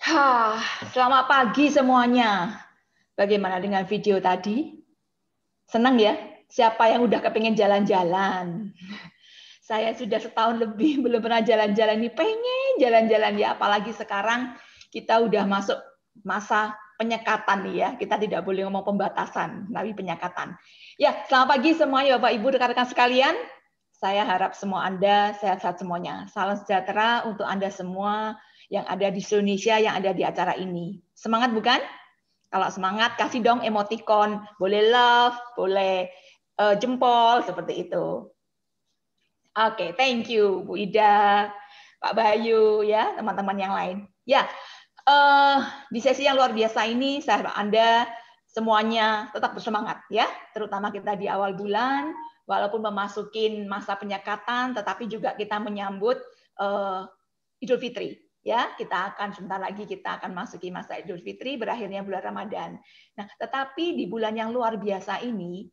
Hah, selamat pagi semuanya. Bagaimana dengan video tadi? Senang ya? Siapa yang udah kepengen jalan-jalan? Saya sudah setahun lebih belum pernah jalan-jalan nih. Pengen jalan-jalan ya. Apalagi sekarang kita udah masuk masa penyekatan nih ya. Kita tidak boleh ngomong pembatasan, tapi penyekatan. Ya, selamat pagi semuanya Bapak Ibu rekan-rekan sekalian. Saya harap semua Anda sehat-sehat semuanya. Salam sejahtera untuk Anda semua yang ada di Indonesia, yang ada di acara ini. Semangat bukan? Kalau semangat, kasih dong emoticon. Boleh love, boleh jempol, seperti itu. Oke, thank you Bu Ida, Pak Bayu, ya teman-teman yang lain. Ya, di sesi yang luar biasa ini, saya harap Anda semuanya tetap bersemangat, ya. Terutama kita di awal bulan, walaupun memasukin masa penyekatan, tetapi juga kita menyambut Idul Fitri. Ya, kita akan sebentar lagi kita akan masuki masa Idul Fitri, berakhirnya bulan Ramadan. Nah, tetapi di bulan yang luar biasa ini,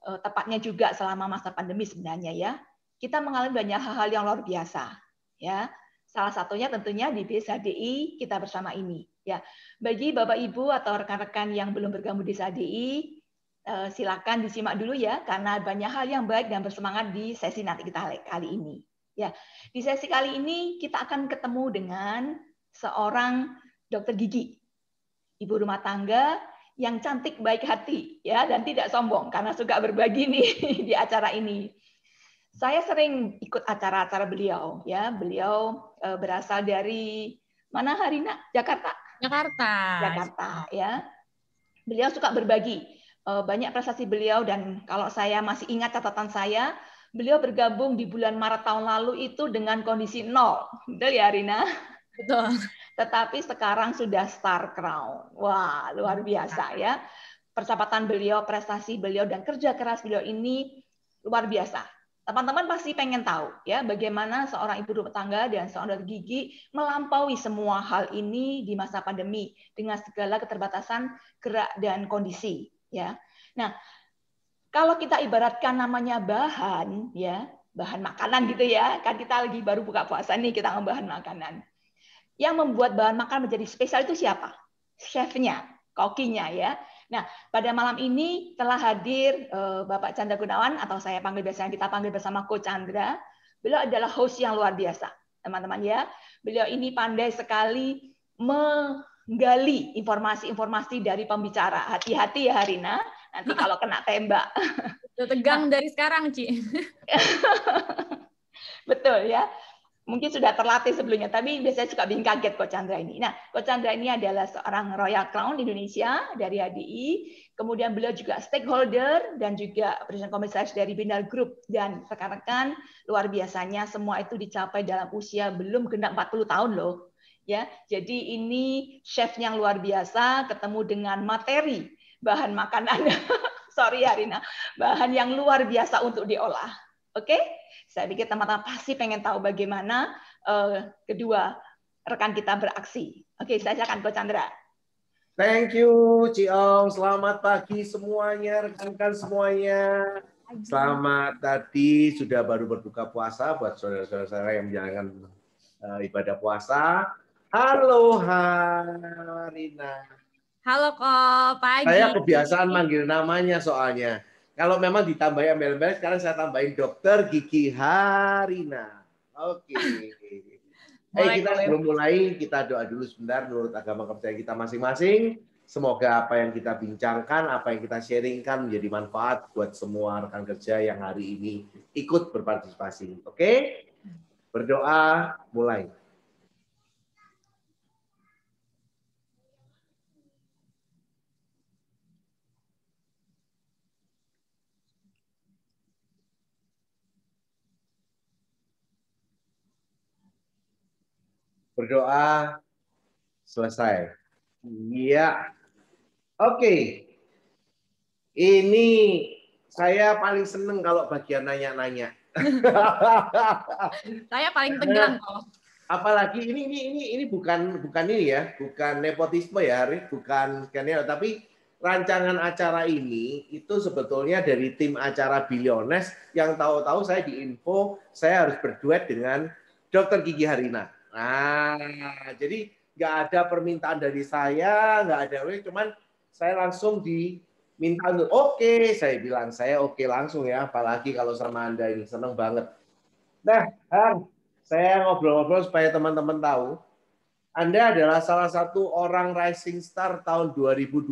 tepatnya juga selama masa pandemi sebenarnya ya, kita mengalami banyak hal-hal yang luar biasa. Ya, salah satunya tentunya di BSHDI kita bersama ini. Ya, bagi Bapak Ibu atau rekan-rekan yang belum bergabung di BSHDI, silakan disimak dulu ya, karena banyak hal yang baik dan bersemangat di sesi nanti kita kali ini. Ya, di sesi kali ini kita akan ketemu dengan seorang dokter gigi, ibu rumah tangga yang cantik, baik hati, ya, dan tidak sombong karena suka berbagi nih di acara ini. Saya sering ikut acara-acara beliau, ya. Beliau berasal dari mana, Harina? Jakarta. Jakarta. Jakarta, ya. Beliau suka berbagi banyak prestasi beliau, dan kalau saya masih ingat catatan saya, beliau bergabung di bulan Maret tahun lalu itu dengan kondisi 0. Betul ya, Rina? Betul. Tetapi sekarang sudah Star Crown. Wah, luar biasa ya. Persahabatan beliau, prestasi beliau, dan kerja keras beliau ini luar biasa. Teman-teman pasti pengen tahu ya bagaimana seorang ibu rumah tangga dan seorang dokter gigi melampaui semua hal ini di masa pandemi dengan segala keterbatasan gerak dan kondisi ya. Nah, kalau kita ibaratkan namanya bahan ya, bahan makanan gitu ya, kan kita lagi baru buka puasa nih, kita ngebahan makanan. Yang membuat bahan makanan menjadi spesial itu siapa? Chefnya, kokinya ya. Nah, pada malam ini telah hadir Bapak Chandra Gunawan, atau saya panggil biasanya kita panggil bersama Coach Chandra. Beliau adalah host yang luar biasa, teman-teman ya. Beliau ini pandai sekali menggali informasi-informasi dari pembicara. Hati-hati ya Harina, nanti kalau kena tembak. Udah tegang dari sekarang, Ci. Betul ya. Mungkin sudah terlatih sebelumnya, tapi biasanya suka bikin kaget Coach Chandra ini. Nah, Coach Chandra ini adalah seorang Royal Crown Indonesia dari HDI, kemudian beliau juga stakeholder dan juga presiden komisaris dari Bindal Group, dan rekan-rekan luar biasanya semua itu dicapai dalam usia belum genap 40 tahun loh. Ya, jadi ini chef yang luar biasa ketemu dengan materi bahan makanan. Sorry Harina, bahan yang luar biasa untuk diolah. Oke? Saya pikir teman-teman pasti pengen tahu bagaimana kedua rekan kita beraksi. Oke, saya silakan Coach Chandra. Thank you, Ciong. Selamat pagi semuanya, rekan-rekan semuanya. Selamat tadi sudah baru berbuka puasa buat saudara-saudara saya yang menjalankan ibadah puasa. Halo Harina. Halo kok, pagi. Saya kebiasaan manggil namanya soalnya. Kalau memang ditambahin embel-embel, sekarang saya tambahin Dokter Gigi Harina. Oke. Kita sebelum mulai, kita doa dulu sebentar menurut agama kepercayaan kita masing-masing. Semoga apa yang kita bincangkan, apa yang kita sharingkan menjadi manfaat buat semua rekan kerja yang hari ini ikut berpartisipasi. Oke? Berdoa, mulai. Berdoa, selesai. Iya. Oke. Ini saya paling seneng kalau bagian nanya-nanya. Saya paling tegang kok. Apalagi ini bukan ini ya, bukan nepotisme ya, bukan skenario, tapi rancangan acara ini itu sebetulnya dari tim acara Billionaires yang tahu-tahu saya diinfo saya harus berduet dengan Dokter Gigi Harina. Nah, jadi nggak ada permintaan dari saya, nggak ada, cuman saya langsung diminta untuk oke, saya bilang saya oke langsung ya, apalagi kalau sama Anda ini seneng banget. Nah, saya ngobrol-ngobrol supaya teman-teman tahu, Anda adalah salah satu orang rising star tahun 2020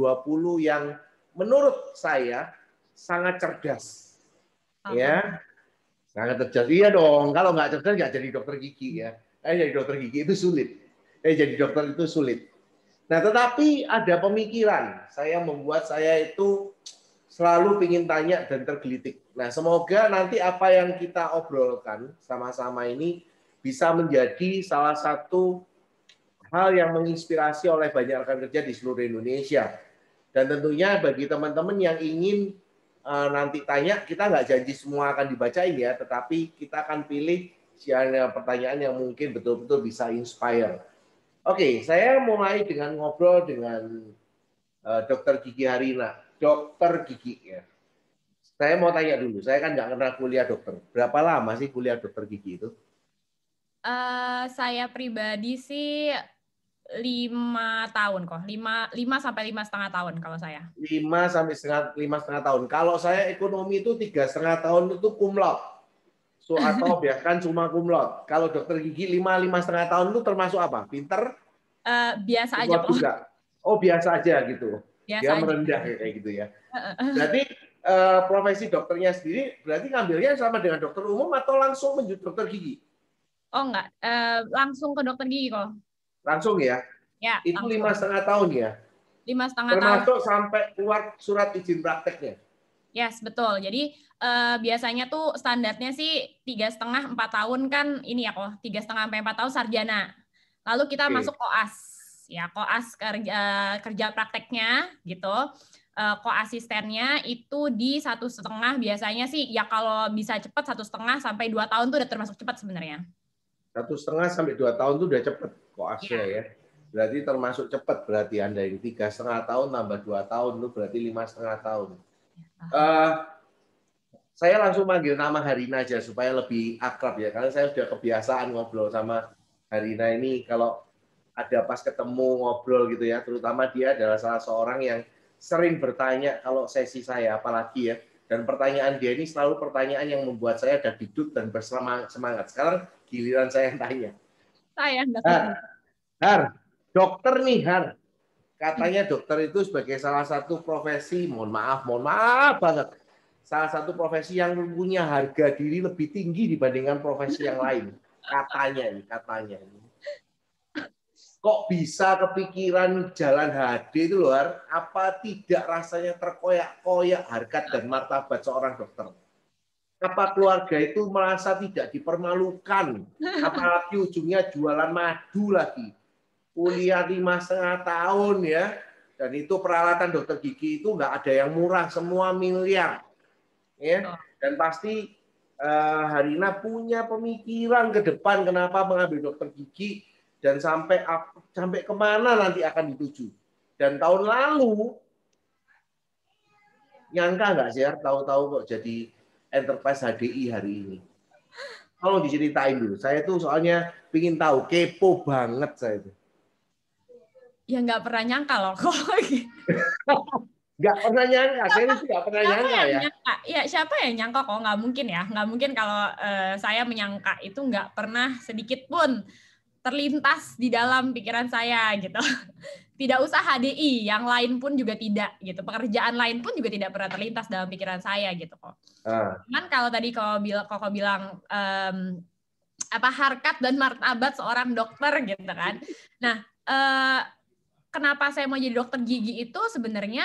yang menurut saya sangat cerdas, ya, sangat cerdas. Iya dong, kalau nggak cerdas nggak jadi dokter gigi ya. Jadi dokter gigi itu sulit. Jadi dokter itu sulit. Nah, tetapi ada pemikiran. Saya membuat saya itu selalu ingin tanya dan tergelitik. Nah, semoga nanti apa yang kita obrolkan sama-sama ini bisa menjadi salah satu hal yang menginspirasi oleh banyak rekan kerja di seluruh Indonesia. Dan tentunya bagi teman-teman yang ingin nanti tanya, kita nggak janji semua akan dibacain ya, tetapi kita akan pilih pertanyaan yang mungkin betul-betul bisa inspire. Oke, saya mulai dengan ngobrol dengan Dokter Gigi Harina. Dokter gigi ya. Saya mau tanya dulu, saya kan nggak pernah kuliah dokter. Berapa lama sih kuliah dokter gigi itu? Saya pribadi sih 5 tahun kok. 5 sampai 5,5 tahun kalau saya. 5 sampai 5,5 tahun. Kalau saya ekonomi itu 3,5 tahun itu cum laude. Atau bahkan cuma cum laude. Kalau dokter gigi 5,5 tahun itu termasuk apa? Pinter? Biasa aja kok. Juga. Oh, biasa aja gitu. Biasa Dia aja. merendah kayak gitu ya. Berarti profesi dokternya sendiri berarti ngambilnya sama dengan dokter umum atau langsung menjadi dokter gigi? Oh enggak, langsung ke dokter gigi kok. Langsung ya? Ya. Itu 5,5 tahun ya? 5,5 tahun. Termasuk sampai keluar surat izin prakteknya? Yes, betul. Jadi biasanya tuh standarnya sih 3,5-4 tahun kan ini ya kok, 3,5-4 tahun sarjana. Lalu kita masuk koas, ya koas kerja prakteknya gitu. Koasistennya itu di 1,5 biasanya sih ya kalau bisa cepat 1,5 sampai 2 tahun tuh udah termasuk cepat sebenarnya. 1,5 sampai 2 tahun tuh udah cepet koasnya ya. Berarti termasuk cepat berarti Anda ini 3,5 tahun tambah 2 tahun itu berarti 5,5 tahun. Saya langsung manggil nama Harina aja supaya lebih akrab ya, karena saya sudah kebiasaan ngobrol sama Harina ini kalau ada pas ketemu ngobrol gitu ya, terutama dia adalah salah seorang yang sering bertanya kalau sesi saya apalagi ya, dan pertanyaan dia ini selalu pertanyaan yang membuat saya ada hidup dan bersemangat. Sekarang giliran saya yang tanya. Har, dokter nih Har, katanya dokter itu sebagai salah satu profesi, mohon maaf banget, salah satu profesi yang punya harga diri lebih tinggi dibandingkan profesi yang lain. Katanya ini. Kok bisa kepikiran jalan HD itu loh, Har? Apa tidak rasanya terkoyak-koyak harkat dan martabat seorang dokter? Apa keluarga itu merasa tidak dipermalukan? Apalagi ujungnya jualan madu lagi. Kuliah 5,5 tahun ya. Dan itu peralatan dokter gigi itu nggak ada yang murah, semua miliar. Ya, dan pasti Harina punya pemikiran ke depan kenapa mengambil dokter gigi dan sampai kemana nanti akan dituju. Dan tahun lalu nyangka nggak sih tahu-tahu kok jadi Enterprise HDI hari ini. Tolong diceritain dulu. Saya tuh soalnya pingin tahu, kepo banget saya itu. Ya nggak pernah nyangka loh kok. Nggak pernah nyangka, saya itu nggak pernah nyangka ya. Ya siapa yang nyangka kok, nggak mungkin ya. Nggak mungkin kalau saya menyangka itu nggak pernah sedikit pun terlintas di dalam pikiran saya gitu. Tidak usah HDI, yang lain pun juga tidak gitu. Pekerjaan lain pun juga tidak pernah terlintas dalam pikiran saya gitu kok. Cuman kalau tadi kok bilang harkat dan martabat seorang dokter gitu kan. Nah, kenapa saya mau jadi dokter gigi itu sebenarnya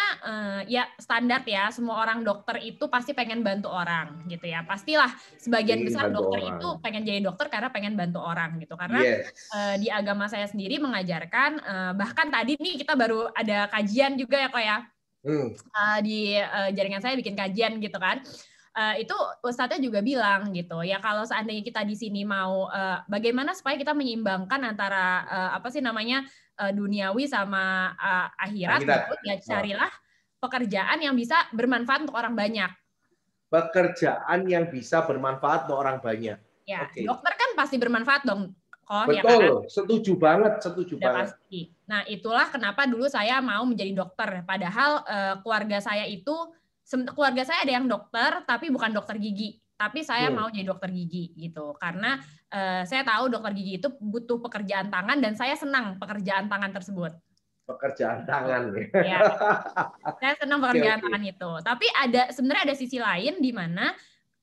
ya standar ya, semua orang dokter itu pasti pengen bantu orang gitu ya. Pastilah sebagian besar dokter itu pengen jadi dokter karena pengen bantu orang gitu. Karena di agama saya sendiri mengajarkan, bahkan tadi nih kita baru ada kajian juga ya kok ya. Di jaringan saya bikin kajian gitu kan. Itu ustadznya juga bilang gitu ya, kalau seandainya kita di sini mau bagaimana supaya kita menyeimbangkan antara duniawi sama akhirat gitu, ya carilah pekerjaan yang bisa bermanfaat untuk orang banyak. Pekerjaan yang bisa bermanfaat untuk orang banyak. Ya, dokter kan pasti bermanfaat dong. kok, Betul, ya kan? setuju banget, setuju Udah banget. pasti. Nah, itulah kenapa dulu saya mau menjadi dokter. Padahal keluarga saya ada yang dokter, tapi bukan dokter gigi. Tapi saya mau jadi dokter gigi gitu. Karena saya tahu dokter gigi itu butuh pekerjaan tangan dan saya senang pekerjaan tangan tersebut. Pekerjaan tangan. Ya. Saya senang pekerjaan Oke. tangan itu. Tapi sebenarnya ada sisi lain di mana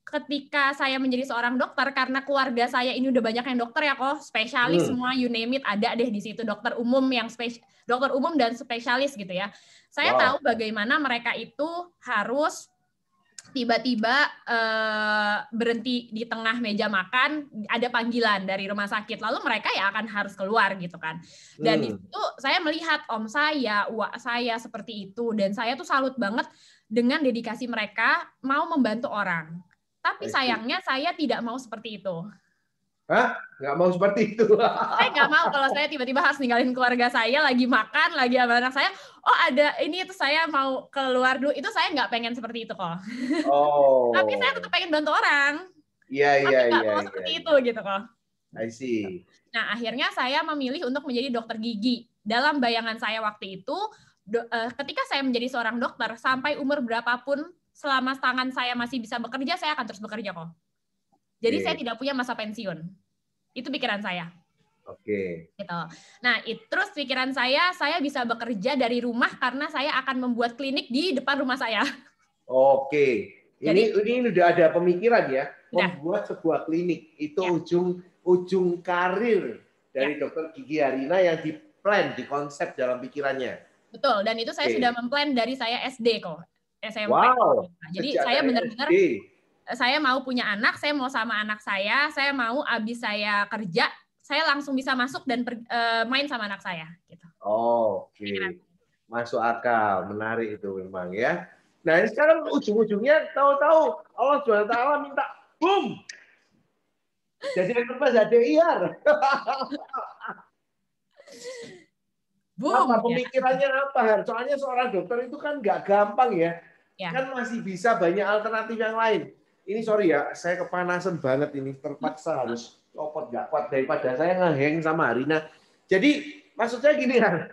ketika saya menjadi seorang dokter, karena keluarga saya ini udah banyak yang dokter ya kok, spesialis semua, you name it, ada deh di situ, dokter umum dokter umum dan spesialis gitu ya. Saya tahu bagaimana mereka itu harus tiba-tiba berhenti di tengah meja makan, ada panggilan dari rumah sakit, lalu mereka ya akan harus keluar gitu kan. Dan di situ saya melihat om saya, uak saya seperti itu, dan saya tuh salut banget dengan dedikasi mereka mau membantu orang. Tapi sayangnya saya tidak mau seperti itu. Hah? Nggak mau seperti itu? Saya nggak mau kalau saya tiba-tiba harus ninggalin keluarga saya, lagi makan, lagi sama anak saya, oh ada ini itu saya mau keluar dulu, itu saya nggak pengen seperti itu kok. Oh. Tapi saya tetap pengen bantu orang. Iya. Tapi nggak mau seperti itu gitu kok. I see. Nah, akhirnya saya memilih untuk menjadi dokter gigi. Dalam bayangan saya waktu itu, ketika saya menjadi seorang dokter, sampai umur berapapun, selama tangan saya masih bisa bekerja, saya akan terus bekerja kok. Jadi saya tidak punya masa pensiun. Itu pikiran saya. Oke. Gitu. Nah, terus pikiran saya bisa bekerja dari rumah karena saya akan membuat klinik di depan rumah saya. Oke. Ini udah ada pemikiran ya, membuat sebuah klinik. Itu ujung karir dari dokter gigi Harina yang di-plan, di-konsep dalam pikirannya. Betul, dan itu saya sudah memplan dari saya SD kok, SMP. Wow. Jadi saya benar-benar saya mau punya anak, saya mau sama anak saya mau abis saya kerja, saya langsung bisa masuk dan main sama anak saya. Gitu. Oke, masuk akal, menarik itu memang ya. Nah ini sekarang ujung-ujungnya tahu-tahu Allah SWT minta boom, jadi enterprise HDIR. Boom, apa pemikirannya apa? Soalnya seorang dokter itu kan nggak gampang ya. Kan masih bisa banyak alternatif yang lain. Ini sorry ya, saya kepanasan banget ini, terpaksa harus copot, nggak kuat daripada saya ngeheng sama Harina. Jadi maksud saya gini kan,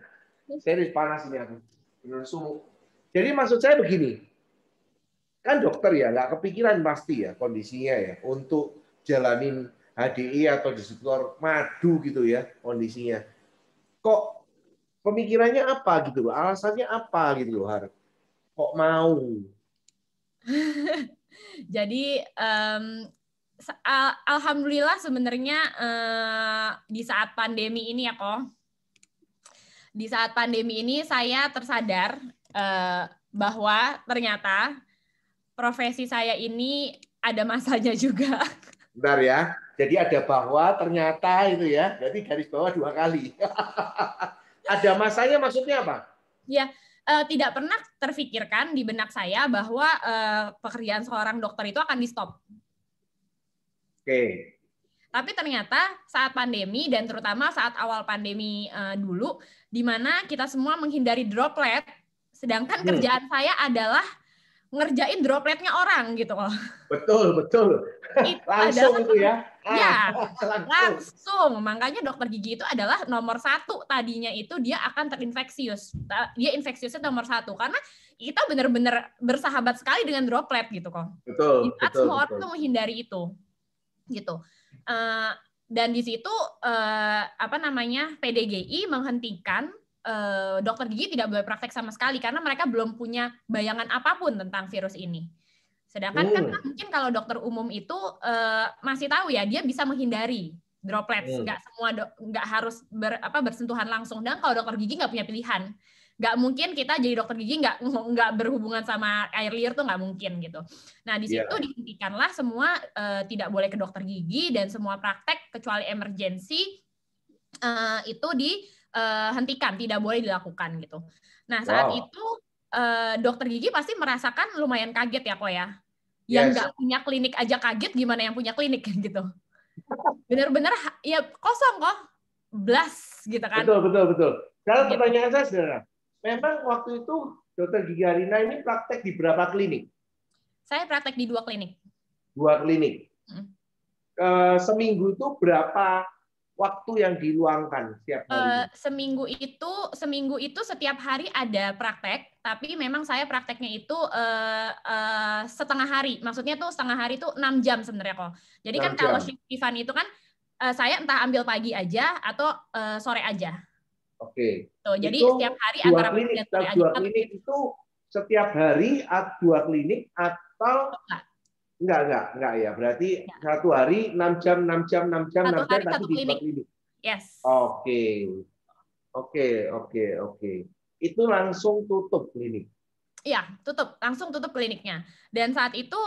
serius panas ini aku, benar sumuk. Jadi maksud saya begini, kan dokter ya nggak kepikiran pasti ya kondisinya ya untuk jalanin HDI atau di sektor madu gitu ya kondisinya. Kok pemikirannya apa gitu loh, alasannya apa gitu loh Har? Kok mau? Jadi alhamdulillah sebenarnya di saat pandemi ini ya kok, di saat pandemi ini saya tersadar bahwa ternyata profesi saya ini ada masanya juga. Bentar ya, jadi ada bahwa ternyata itu ya, berarti garis bawah 2 kali. Ada masanya maksudnya apa? Ya, tidak pernah terfikirkan di benak saya bahwa pekerjaan seorang dokter itu akan di-stop. Oke. Tapi ternyata saat pandemi dan terutama saat awal pandemi dulu, di mana kita semua menghindari droplet, sedangkan kerjaan saya adalah ngerjain dropletnya orang gitu loh. Betul. Langsung itu ya. Ya, langsung. Makanya dokter gigi itu adalah nomor 1 tadinya itu dia akan terinfeksius. Dia infeksiusnya nomor 1 karena kita benar-benar bersahabat sekali dengan droplet gitu kok. Betul. Semua orang tuh menghindari itu, gitu. Dan di situ PDGI menghentikan dokter gigi tidak boleh praktek sama sekali karena mereka belum punya bayangan apapun tentang virus ini. Sedangkan kan mungkin kalau dokter umum itu masih tahu ya, dia bisa menghindari droplets, nggak harus bersentuhan langsung. Dan kalau dokter gigi nggak punya pilihan, nggak mungkin kita jadi dokter gigi nggak berhubungan sama air liur tuh nggak mungkin gitu. Nah di situ dihentikanlah semua tidak boleh ke dokter gigi dan semua praktek kecuali emergensi itu dihentikan, tidak boleh dilakukan gitu. Nah saat itu dokter gigi pasti merasakan lumayan kaget ya kok ya. Yang nggak punya klinik aja kaget, gimana yang punya klinik gitu. Benar-benar ya kosong kok, blas gitu kan. Betul. Kalau pertanyaan saya sederhana, memang waktu itu dokter gigi Harina ini praktek di berapa klinik? Saya praktek di 2 klinik. 2 klinik. Seminggu itu berapa waktu yang diluangkan setiap hari? Seminggu itu setiap hari ada praktek, tapi memang saya prakteknya itu setengah hari. Maksudnya tuh setengah hari itu 6 jam sebenarnya kok. Jadi kan kalau shift-shiftan itu kan saya entah ambil pagi aja atau sore aja. Oke. Tuh, jadi itu setiap hari dua antara pagi klinik, dan sore aja. dua klinik itu setiap hari 2 klinik atau enggak ya. Berarti satu hari 6 jam, 6 jam, 6 jam, 6 jam, tapi di 2 klinik. Yes. Oke. Itu langsung tutup klinik. Iya, langsung tutup kliniknya. Dan saat itu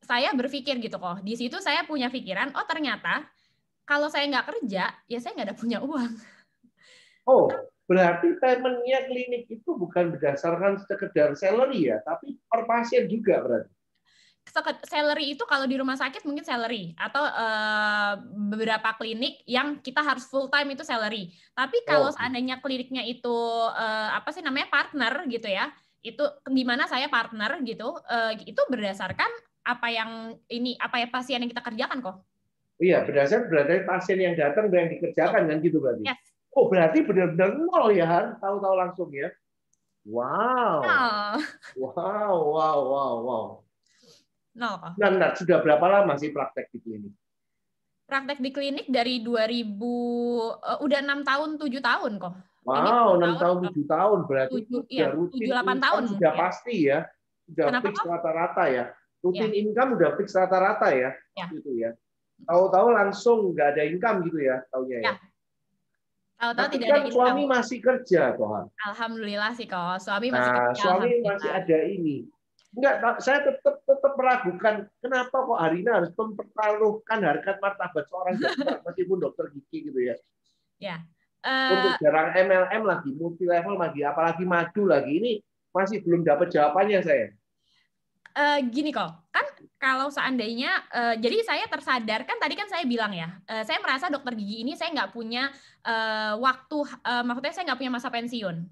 saya berpikir gitu kok. Di situ saya punya pikiran, oh ternyata kalau saya nggak kerja, ya saya nggak ada punya uang. Oh, berarti payment-nya klinik itu bukan berdasarkan sekedar salary ya, tapi per pasien juga berarti. Salary itu kalau di rumah sakit mungkin salary atau beberapa klinik yang kita harus full time itu salary. Tapi kalau seandainya kliniknya itu partner gitu ya, itu di mana saya partner gitu, itu berdasarkan apa yang pasien yang kita kerjakan kok. Iya, berdasarkan pasien yang datang dan yang dikerjakan kan gitu berarti. Yes. Oh, berarti benar-benar nol ya, Han? Tahu-tahu langsung ya. Wow. Wow. Nol. Nah, sudah berapa lama sih praktek di klinik? Praktek di klinik dari 2000, udah 6 tahun, 7 tahun kok. Wow, 6 tahun, 7 tahun. Berarti 7, itu sudah rutin 7-8 tahun. Sudah pasti ya. Sudah fix rata-rata ya. Rutin income udah fix rata-rata ya. Gitu ya. Tahu-tahu langsung nggak ada income gitu ya, taunya ya. Tahu-tahu tidak kan ada income. Suami masih kerja, Tuhan. Alhamdulillah sih kok. Suami masih kerja. Suami masih ada ini. Enggak, saya tetap meragukan kenapa kok Harina harus mempertaruhkan harkat martabat seorang dokter meskipun dokter gigi gitu ya. Ya. Untuk jarang MLM lagi, multi level lagi, apalagi madu lagi, ini masih belum dapat jawabannya saya. Gini kok, kan kalau seandainya, jadi saya tersadar, kan tadi kan saya bilang ya, saya merasa dokter gigi ini saya nggak punya waktu, maksudnya saya nggak punya masa pensiun.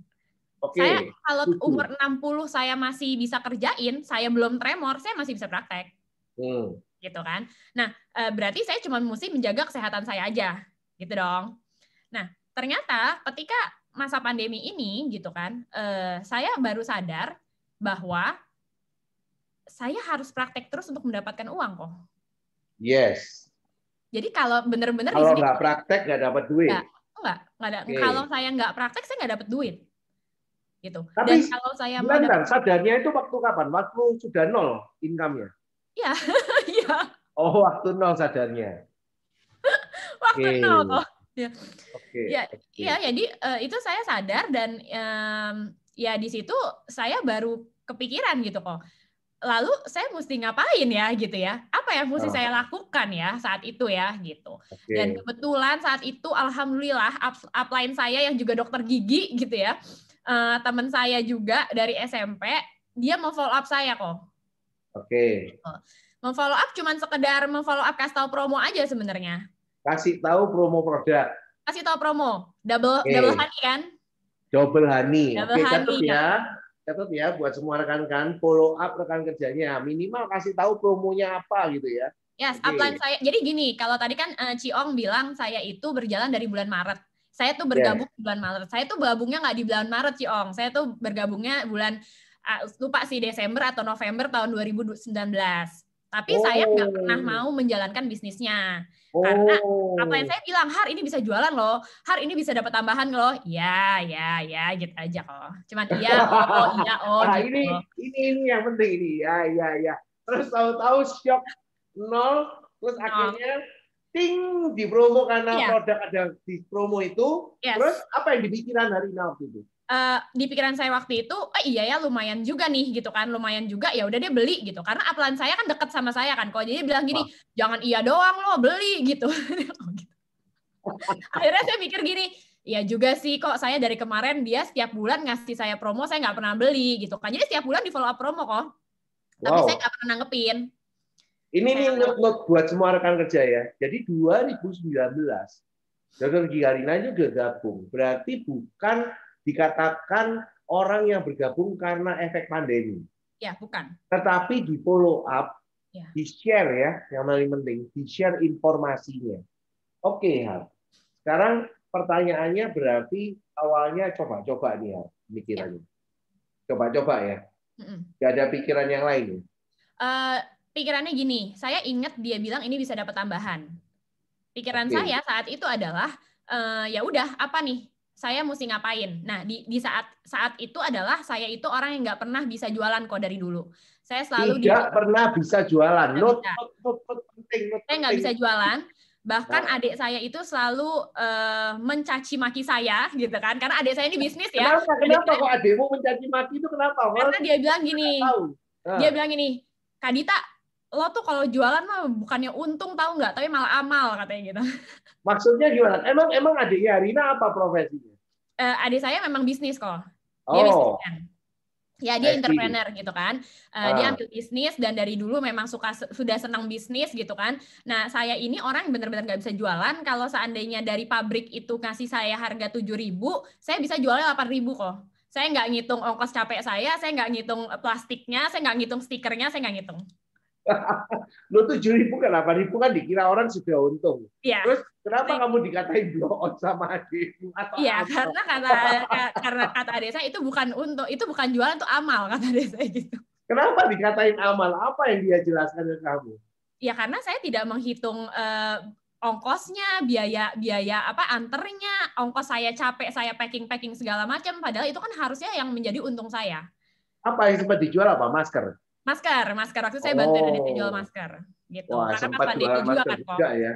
Saya kalau umur 60 saya masih bisa kerjain, saya belum tremor, saya masih bisa praktek. Gitu kan. Nah, berarti saya cuma mesti menjaga kesehatan saya aja. Gitu dong. Nah, ternyata ketika masa pandemi ini gitu kan, saya baru sadar bahwa saya harus praktek terus untuk mendapatkan uang kok. Yes. Jadi kalau benar-benar kalau nggak praktek nggak dapat duit. Nggak ada. Kalau saya nggak praktek saya nggak dapat duit. Gitu. Tapi dan kalau saya mau sadarnya itu waktu kapan? Waktu sudah nol income-nya? Iya. Iya. Oh, waktu nol sadarnya. Waktu nol kok. Ya, jadi itu saya sadar dan ya di situ saya baru kepikiran gitu kok. Lalu saya mesti ngapain ya gitu ya? Apa yang mesti saya lakukan ya saat itu ya gitu. Dan kebetulan saat itu alhamdulillah upline saya yang juga dokter gigi gitu ya. Teman saya juga dari SMP, dia mau-follow up saya kok. Mau-follow up cuman sekedar mau-follow up kasih tahu promo aja sebenarnya. Kasih tahu promo produk. Kasih tahu promo. Double honey kan? Double honey. Oke, catat ya buat semua rekan-rekan, follow up rekan kerjanya. Minimal kasih tahu promonya apa gitu ya. Yes, upline saya. Jadi gini, kalau tadi kan Ciong bilang saya itu berjalan dari bulan Maret. Saya tuh bergabung di bulan Maret. Saya tuh bergabungnya nggak di bulan Maret, Ciong. Saya tuh bergabungnya bulan, lupa sih Desember atau November tahun 2019. Tapi saya nggak pernah mau menjalankan bisnisnya. Karena apa yang saya bilang, Har ini bisa jualan loh. Har ini bisa dapat tambahan loh. Ya, gitu aja kok. Cuman iya, gitu. Ini yang penting ini. Ya. Terus tahu-tahu shock nol, terus akhirnya ting di promo karena produk ada di promo itu. Terus apa yang dipikiran Harina waktu itu? Di pikiran saya waktu itu, iya ya lumayan juga nih gitu kan, lumayan juga, ya udah dia beli gitu. Karena upline saya kan deket sama saya kan, kok jadi dia bilang gini, jangan iya doang lo beli gitu. Akhirnya saya mikir gini, ya juga sih kok saya dari kemarin dia setiap bulan ngasih saya promo, saya nggak pernah beli gitu kan. Jadi setiap bulan di follow up promo kok, tapi saya nggak pernah nanggepin. Ini note buat semua rekan kerja ya. Jadi 2019 Dr. Gigi Harina juga gabung, berarti bukan dikatakan orang yang bergabung karena efek pandemi. Ya, bukan. Tetapi di follow up, di share ya, yang paling penting, di share informasinya. Oke, Har. Sekarang pertanyaannya berarti awalnya coba-coba nih ya pikirannya. Coba-coba ya. Nggak ada pikiran yang lain. Pikirannya gini, saya ingat dia bilang ini bisa dapat tambahan. Pikiran saya saat itu adalah ya udah apa nih? Saya mesti ngapain? Nah, di saat itu adalah saya itu orang yang nggak pernah bisa jualan kok dari dulu. Saya selalu tidak pernah bisa jualan. Saya nggak bisa jualan. Bahkan adik saya itu selalu mencaci maki saya, gitu kan? Karena adik saya ini bisnis ya. Kenapa kok adikmu mencaci maki itu kenapa? Karena dia bilang gini, Kak Dita, lo tuh kalau jualan mah bukannya untung tahu nggak, tapi malah amal katanya gitu. Maksudnya gimana? Emang adiknya Rina apa profesinya? Adik saya memang bisnis kok. Dia bisnismen. Ya dia entrepreneur gitu kan. Dia ambil bisnis dan dari dulu memang sudah senang bisnis gitu kan. Nah saya ini orang yang benar-benar nggak bisa jualan. Kalau seandainya dari pabrik itu ngasih saya harga 7.000, saya bisa jualnya 8.000 kok. Saya nggak ngitung ongkos capek saya nggak ngitung plastiknya, saya nggak ngitung stikernya, saya nggak ngitung. Lo 7.000 kan 8.000 kan dikira orang sudah untung. Ya. Terus kenapa kamu dikatain blow on sama adikmu? Iya, karena kata adik saya itu bukan untung, itu bukan jualan, itu amal kata adik saya gitu. Kenapa dikatain amal? Apa yang dia jelaskan ke kamu? Ya karena saya tidak menghitung ongkosnya, biaya apa anternya, ongkos saya capek, saya packing segala macam. Padahal itu kan harusnya yang menjadi untung saya. Apa yang sempat dijual apa? Masker. Masker waktu saya bantuin adiknya jual masker gitu. Wah, karena pas pandemi juga kan kok. Ya.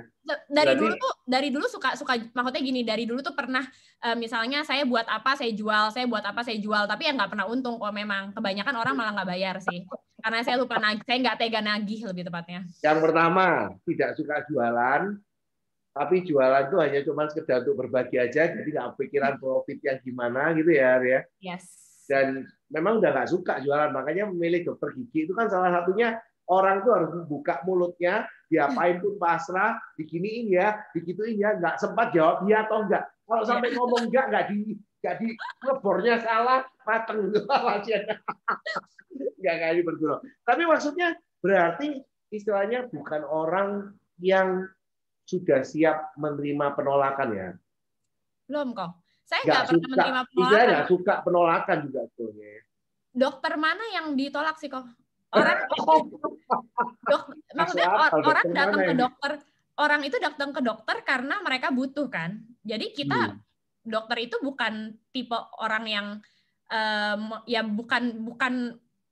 Dari dulu suka maksudnya gini, dari dulu tuh pernah misalnya saya buat apa saya jual, tapi yang nggak pernah untung kok memang. Kebanyakan orang malah nggak bayar sih. Karena saya lupa nagih, saya nggak tega nagih lebih tepatnya. Yang pertama, tidak suka jualan, tapi jualan tuh hanya cuma sekedar untuk berbagi aja, jadi nggak pikiran profit yang gimana gitu ya, Ria. Yes. Dan memang udah nggak suka jualan, makanya memilih dokter gigi itu kan salah satunya orang tuh harus membuka mulutnya, diapain pun pasrah, diginiin ya, digituin ya, nggak sempat jawab iya atau enggak. Kalau sampai ngomong nggak di ngebornya salah, mateng itu pasien. Nggak kali bergurau. Tapi maksudnya berarti istilahnya bukan orang yang sudah siap menerima penolakan ya. Belum kok. Saya nggak pernah menerima penolakan. Saya nggak suka penolakan juga sebetulnya. Dokter mana yang ditolak sih kok? Maksudnya orang datang ke dokter, orang itu datang ke dokter karena mereka butuh kan. Jadi kita dokter itu bukan tipe orang yang ya bukan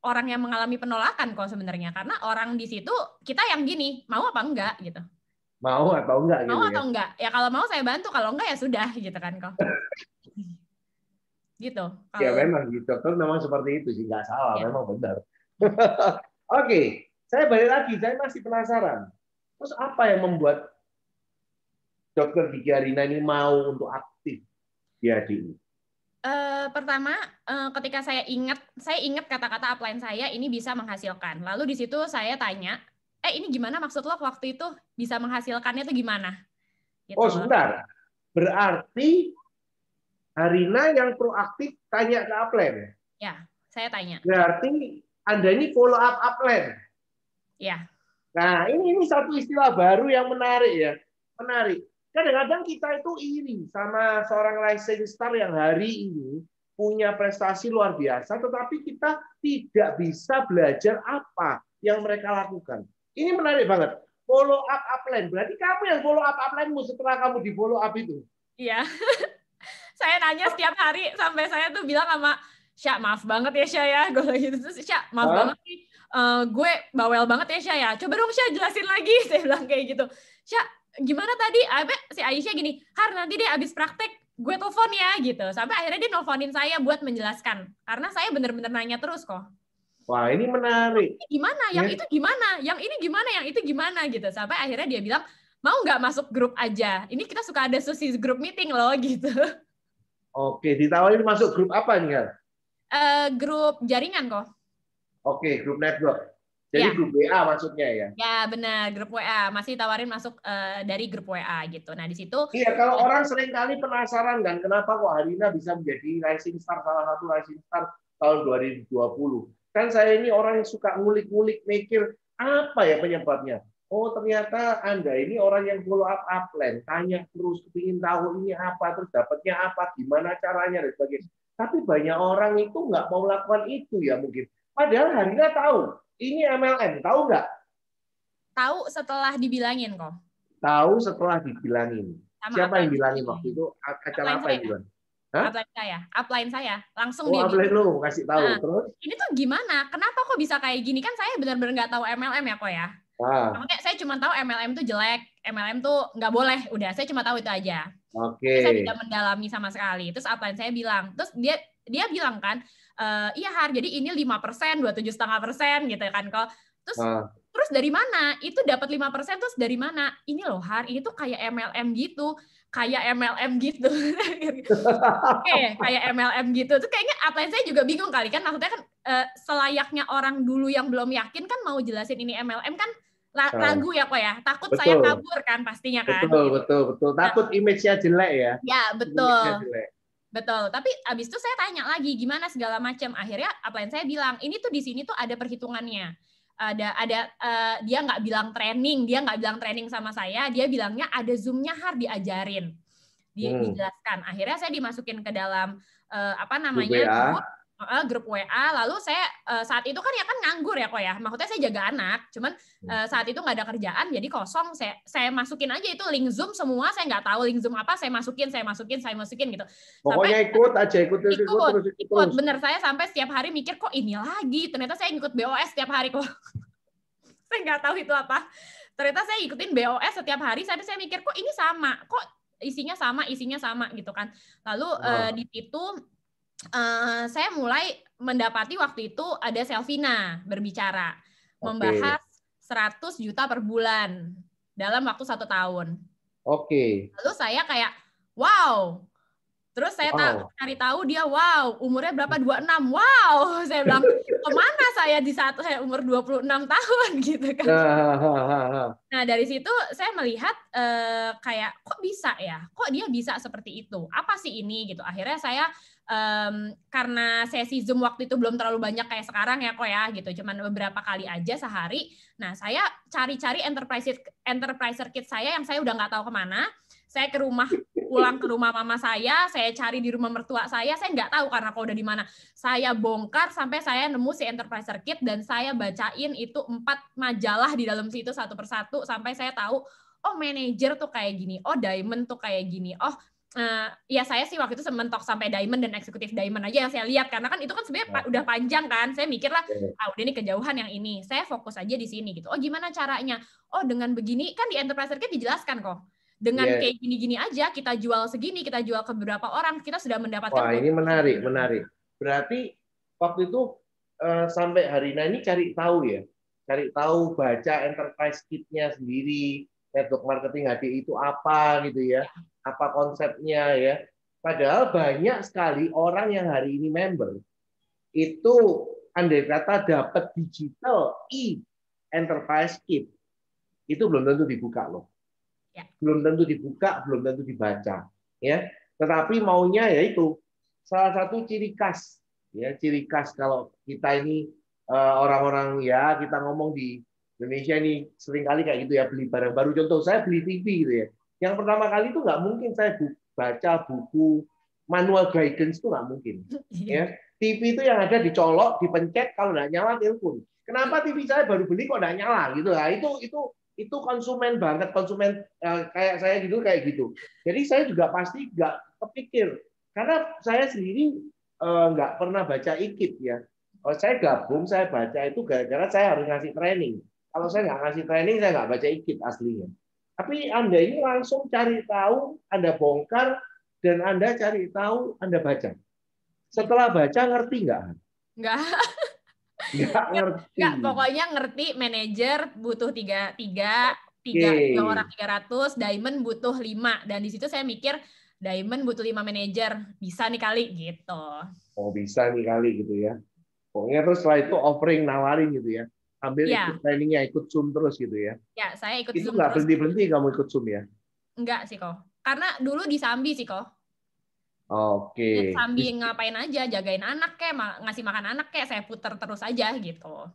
orang yang mengalami penolakan kok sebenarnya, karena orang di situ kita yang gini mau apa enggak gitu. Mau atau enggak gitu. Mau atau enggak? Ya kalau mau saya bantu, kalau enggak ya sudah gitu kan kok. Gitu. Ya memang gitu. Dokter memang seperti itu sih, nggak salah, memang benar. Oke, saya balik lagi, saya masih penasaran. Terus apa yang membuat Dokter Gigi Arina ini mau untuk aktif di HDI? Pertama, ketika saya ingat kata-kata upline saya ini bisa menghasilkan. Lalu di situ saya tanya, ini gimana maksud lo waktu itu bisa menghasilkannya itu gimana? Gitu. Oh sebentar, berarti Arina yang proaktif tanya ke upline? Ya, saya tanya. Berarti Anda ini follow up upline? Ya. Nah ini satu istilah baru yang menarik ya, menarik. Kadang-kadang kita itu iri sama seorang rising star yang hari ini punya prestasi luar biasa, tetapi kita tidak bisa belajar apa yang mereka lakukan. Ini menarik banget. Follow up upline. Berarti kamu yang follow up upline-mu setelah kamu di follow up itu. Iya. Saya nanya setiap hari sampai saya tuh bilang sama Sya, maaf banget ya Sya ya. Gue gitu terus Sya, maaf banget nih. Gue bawel banget ya Sya ya. Coba dong Sya jelasin lagi. Saya bilang kayak gitu. Sya, gimana tadi? Si Aisyah gini, Har nanti deh abis praktek gue telepon ya gitu. Sampai akhirnya dia nelfonin saya buat menjelaskan. Karena saya bener-bener nanya terus kok. Wah ini menarik. Gimana? Yang itu gimana? Yang ini gimana? Yang itu gimana? Gitu. Sampai akhirnya dia bilang, mau nggak masuk grup aja? Ini kita suka ada sesi grup meeting loh gitu. Oke, ditawarin masuk grup apa nih? Grup jaringan kok. Oke, grup network. Jadi ya. Grup WA maksudnya ya? Ya benar, grup WA. Masih tawarin masuk dari grup WA gitu. Nah di situ. Iya, kalau orang seringkali penasaran kan, kenapa kok Arina bisa menjadi rising star, salah satu rising star tahun 2020. Kan saya ini orang yang suka ngulik-ngulik, mikir apa ya penyebabnya. oh ternyata Anda ini orang yang follow up upline, tanya terus, ingin tahu ini apa, terus dapatnya apa, gimana caranya, dan sebagainya. Tapi banyak orang itu nggak mau lakukan itu ya mungkin. Padahal Harina tahu, ini MLM, tahu nggak? Tahu setelah dibilangin kok. Tahu setelah dibilangin. Sama Siapa yang bilangin saya. waktu itu? Acara apa yang bilang? Upline saya, langsung dia upline lu kasih tahu. Nah, terus ini tuh gimana? Kenapa kok bisa kayak gini? Kan saya benar-benar nggak tahu MLM ya kok ya. Makanya saya cuma tahu MLM tuh jelek, MLM tuh nggak boleh. Udah, saya cuma tahu itu aja. Oke. Saya tidak mendalami sama sekali. Terus upline saya bilang, terus dia bilang kan, iya Har, jadi ini 5%, 27,5% gitu kan kok. Terus dari mana? Itu dapat 5% terus dari mana? Ini loh Har, ini tuh kayak MLM gitu. Kayak MLM gitu. Oke, kayak MLM gitu. Itu kayaknya upline saya juga bingung kali kan. Maksudnya kan selayaknya orang dulu yang belum yakin kan mau jelasin ini MLM kan ragu ya kok ya. Takut saya kabur kan pastinya kan. Betul. Takut image-nya jelek ya. Ya, betul. Betul. Tapi abis itu saya tanya lagi gimana segala macam. Akhirnya upline saya bilang, ini tuh di sini tuh ada perhitungannya. Dia nggak bilang training sama saya, dia bilangnya ada Zoom-nya Har diajarin, dijelaskan. Akhirnya saya dimasukin ke dalam grup WA, lalu saya saat itu kan ya kan nganggur ya kok ya, maksudnya saya jaga anak, cuman saat itu nggak ada kerjaan jadi kosong, saya masukin aja itu link Zoom semua, saya nggak tahu link Zoom apa, saya masukin gitu. Pokoknya sampai ikut terus. Bener, saya sampai setiap hari mikir kok ini lagi, ternyata saya ngikut BOS setiap hari kok. Saya nggak tahu itu apa, ternyata saya ikutin BOS setiap hari, saya mikir kok ini sama, kok isinya sama gitu kan. Lalu di situ saya mulai mendapati waktu itu ada Selvina berbicara membahas 100 juta per bulan dalam waktu 1 tahun. Lalu saya kayak wow. Terus saya cari tahu dia umurnya berapa, 26. Wow, saya bilang kemana saya di saat saya umur 26 tahun gitu kan. Nah dari situ saya melihat kayak kok bisa ya, kok dia bisa seperti itu, apa sih ini gitu. Akhirnya saya karena sesi Zoom waktu itu belum terlalu banyak kayak sekarang ya kok ya gitu, cuman beberapa kali aja sehari. Nah saya cari-cari enterprise kit saya yang saya udah nggak tahu kemana. Saya pulang ke rumah mama saya cari di rumah mertua saya nggak tahu karena kok udah di mana. Saya bongkar sampai saya nemu si enterprise kit dan saya bacain itu 4 majalah di dalam situ satu persatu sampai saya tahu oh manajer tuh kayak gini, oh diamond tuh kayak gini, oh ya saya sih waktu itu mentok sampai diamond dan eksekutif diamond aja yang saya lihat karena kan itu kan sebenarnya udah panjang kan. Saya mikir lah udah ini kejauhan yang ini, saya fokus aja di sini gitu. Oh gimana caranya? Oh dengan begini kan di enterprise kit dijelaskan kok. Dengan kayak gini-gini aja kita jual segini, kita jual ke beberapa orang, kita sudah mendapatkan. Wah ini menarik. Berarti waktu itu sampai Harina ini cari tahu baca enterprise kit-nya sendiri, network marketing HDI itu apa gitu ya, apa konsepnya ya. Padahal banyak sekali orang yang hari ini member itu andai kata dapat digital enterprise kit itu belum tentu dibuka loh. Belum tentu dibuka, belum tentu dibaca, ya. Tetapi maunya yaitu salah satu ciri khas kalau kita ini orang-orang ya kita ngomong di Indonesia ini seringkali kayak gitu ya, beli barang baru. Contoh saya beli TV gitu ya. Yang pertama kali itu nggak mungkin saya baca buku manual guidance itu nggak mungkin. Ya, TV itu yang ada dicolok, dipencet, kalau nggak nyala telepon. Kenapa TV saya baru beli kok nggak nyala gitu? Nah, itu konsumen banget, konsumen kayak saya kayak gitu. Jadi saya juga pasti nggak kepikir karena saya sendiri nggak pernah baca IKIP ya. Kalau saya gabung, saya baca itu gara-gara saya harus ngasih training. Kalau saya nggak ngasih training, saya nggak baca IKIP aslinya. Tapi Anda ini langsung cari tahu, Anda bongkar, dan Anda cari tahu, Anda baca. Setelah baca, ngerti nggak? Nggak. Nggak, pokoknya ngerti manajer butuh tiga orang 300, diamond butuh 5. Dan di situ saya mikir diamond butuh 5 manajer, bisa nih kali gitu. Oh bisa nih kali gitu ya. Pokoknya terus setelah itu offering nawarin gitu ya. Ambil ikut trainingnya, ikut Zoom terus gitu ya. Ya saya ikut itu Zoom. Itu nggak berhenti kamu ikut Zoom ya? Enggak sih kok. Karena dulu di Sambi sih kok. Oke. Sambil ngapain aja, jagain anak kayak ngasih makan anak kayak saya puter terus aja gitu.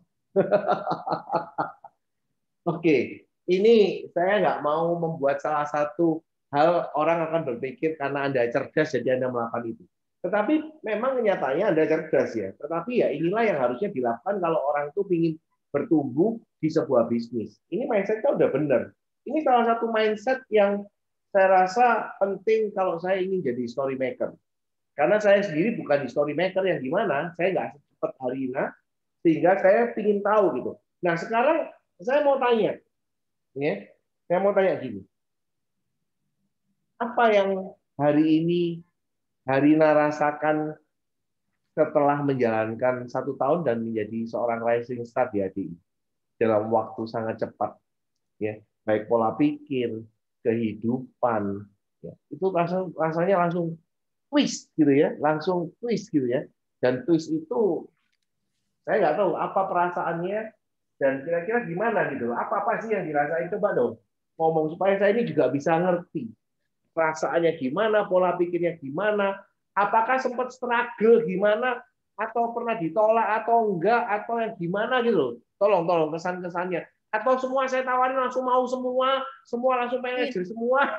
Oke. ini saya nggak mau membuat salah satu hal orang akan berpikir karena Anda cerdas jadi Anda melakukan itu. Tetapi memang nyatanya Anda cerdas ya. Tetapi ya inilah yang harusnya dilakukan kalau orang itu ingin bertumbuh di sebuah bisnis. Ini mindsetnya udah benar. Ini salah satu mindset yang saya rasa penting kalau saya ingin jadi story maker. Karena saya sendiri bukan story maker yang gimana, saya nggak seperti Harina, sehingga saya ingin tahu gitu. Nah sekarang saya mau tanya, ya, saya mau tanya gini, apa yang hari ini Harina rasakan setelah menjalankan 1 tahun dan menjadi seorang rising star di HDI dalam waktu sangat cepat, ya, baik pola pikir, kehidupan, ya, itu rasanya langsung twist gitu ya, langsung twist gitu ya, dan twist itu saya nggak tahu apa perasaannya dan kira-kira gimana gitu, apa sih yang dirasain, coba dong ngomong supaya saya ini juga bisa ngerti perasaannya gimana, pola pikirnya gimana, apakah sempat struggle gimana, atau pernah ditolak atau enggak, atau yang gimana gitu. Tolong kesan-kesannya. Atau semua saya tawarin langsung mau semua langsung pengen jadi semua.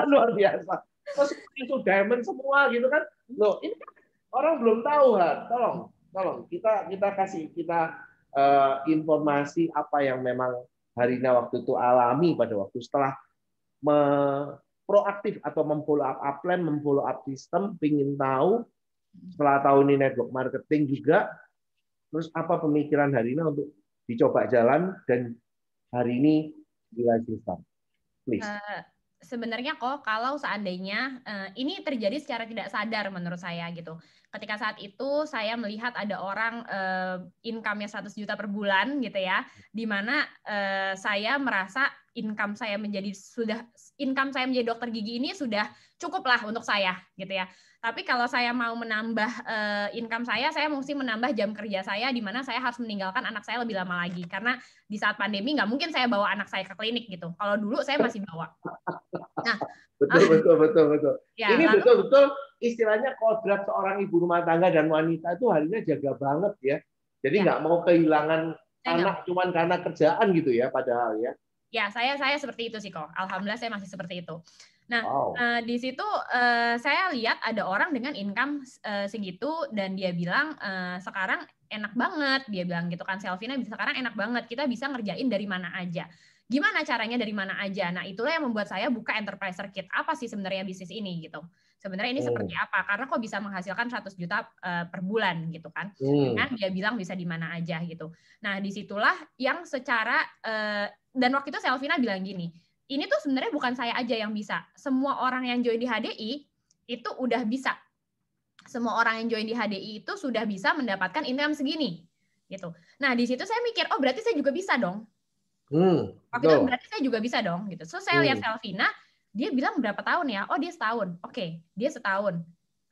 Luar biasa. Terus itu diamond semua gitu kan. Loh, ini kan orang belum tahu kan. Tolong kita kasih informasi apa yang memang Harina waktu itu alami pada waktu setelah proaktif atau memfollow up upline, memfollow up sistem, ingin tahu setelah tahun ini network marketing juga, terus apa pemikiran Harina untuk dicoba jalan dan hari ini di rising star, please. Sebenarnya kok kalau seandainya ini terjadi secara tidak sadar menurut saya gitu. Ketika saat itu saya melihat ada orang income-nya 100 juta per bulan gitu ya, di mana saya merasa income saya menjadi dokter gigi ini sudah cukup lah untuk saya gitu ya. Tapi kalau saya mau menambah income saya mesti menambah jam kerja saya, di mana saya harus meninggalkan anak saya lebih lama lagi. Karena di saat pandemi nggak mungkin saya bawa anak saya ke klinik gitu. Kalau dulu saya masih bawa. Nah, betul. Ya, ini betul-betul istilahnya kodrat seorang ibu rumah tangga dan wanita itu harinya jaga banget ya. Jadi nggak mau kehilangan anak cuman karena kerjaan gitu ya, padahal ya. Ya, saya seperti itu sih kok. Alhamdulillah saya masih seperti itu. Nah, di situ saya lihat ada orang dengan income segitu dan dia bilang sekarang enak banget, dia bilang gitu kan, Selvina sekarang enak banget, kita bisa ngerjain dari mana aja. Gimana caranya dari mana aja? Nah, itulah yang membuat saya buka Enterpriser Kit. Apa sih sebenarnya bisnis ini gitu? Sebenarnya ini seperti apa? Karena kok bisa menghasilkan 100 juta per bulan gitu kan? Dengan dia bilang bisa di mana aja gitu. Nah, disitulah yang secara dan waktu itu Selvina bilang gini, ini tuh sebenarnya bukan saya aja yang bisa. Semua orang yang join di HDI itu udah bisa. Semua orang yang join di HDI itu sudah bisa mendapatkan income segini, gitu. Nah, di situ saya mikir, oh berarti saya juga bisa dong. Waktu itu berarti saya juga bisa dong, gitu. So saya lihat Selvina, dia bilang berapa tahun ya? Oh dia setahun. Oke, dia setahun.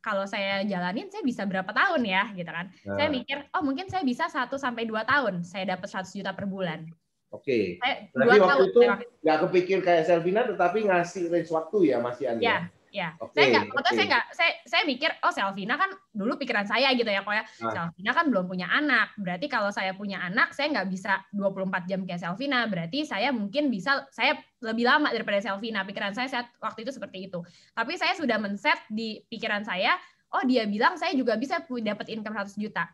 Kalau saya jalanin, saya bisa berapa tahun ya, gitu kan? Saya mikir, oh mungkin saya bisa 1 sampai 2 tahun, saya dapat 100 juta per bulan. Oke. Berarti waktu itu nggak kepikir kayak Selvina, tetapi ngasih range waktu ya, Mas Ian ya? Ya. Saya mikir, oh Selvina kan dulu pikiran saya gitu ya, kok ya. Selvina kan belum punya anak. Berarti kalau saya punya anak, saya nggak bisa 24 jam kayak Selvina. Berarti saya mungkin bisa, saya lebih lama daripada Selvina. Pikiran saya waktu itu seperti itu. Tapi saya sudah men-set di pikiran saya, oh dia bilang saya juga bisa dapat income 100 juta.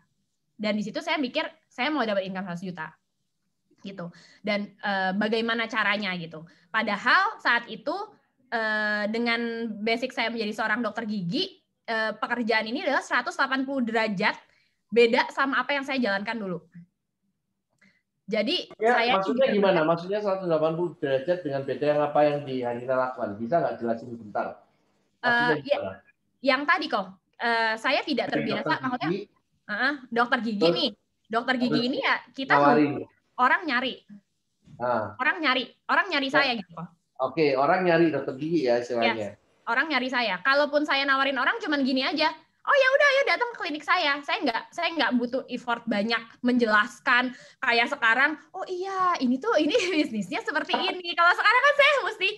Dan di situ saya mikir, saya mau dapat income 100 juta. Gitu. Dan bagaimana caranya gitu. Padahal saat itu dengan basic saya menjadi seorang dokter gigi, pekerjaan ini adalah 180 derajat beda sama apa yang saya jalankan dulu. Jadi ya, saya maksudnya gimana? Maksudnya 180 derajat dengan beda yang apa yang di Harina lakukan? Bisa nggak jelasin bentar? Ya, yang tadi kok, saya tidak terbiasa, maksudnya dokter gigi nih. Dokter gigi ini ya kita orang nyari saya gitu kok. Oke, orang nyari dokter gigi ya istilahnya. Yes, orang nyari saya. Kalaupun saya nawarin orang cuman gini aja. Oh ya udah, ayo datang ke klinik saya. Saya nggak butuh effort banyak menjelaskan kayak sekarang. Oh iya, ini bisnisnya seperti ini. Kalau sekarang kan saya mesti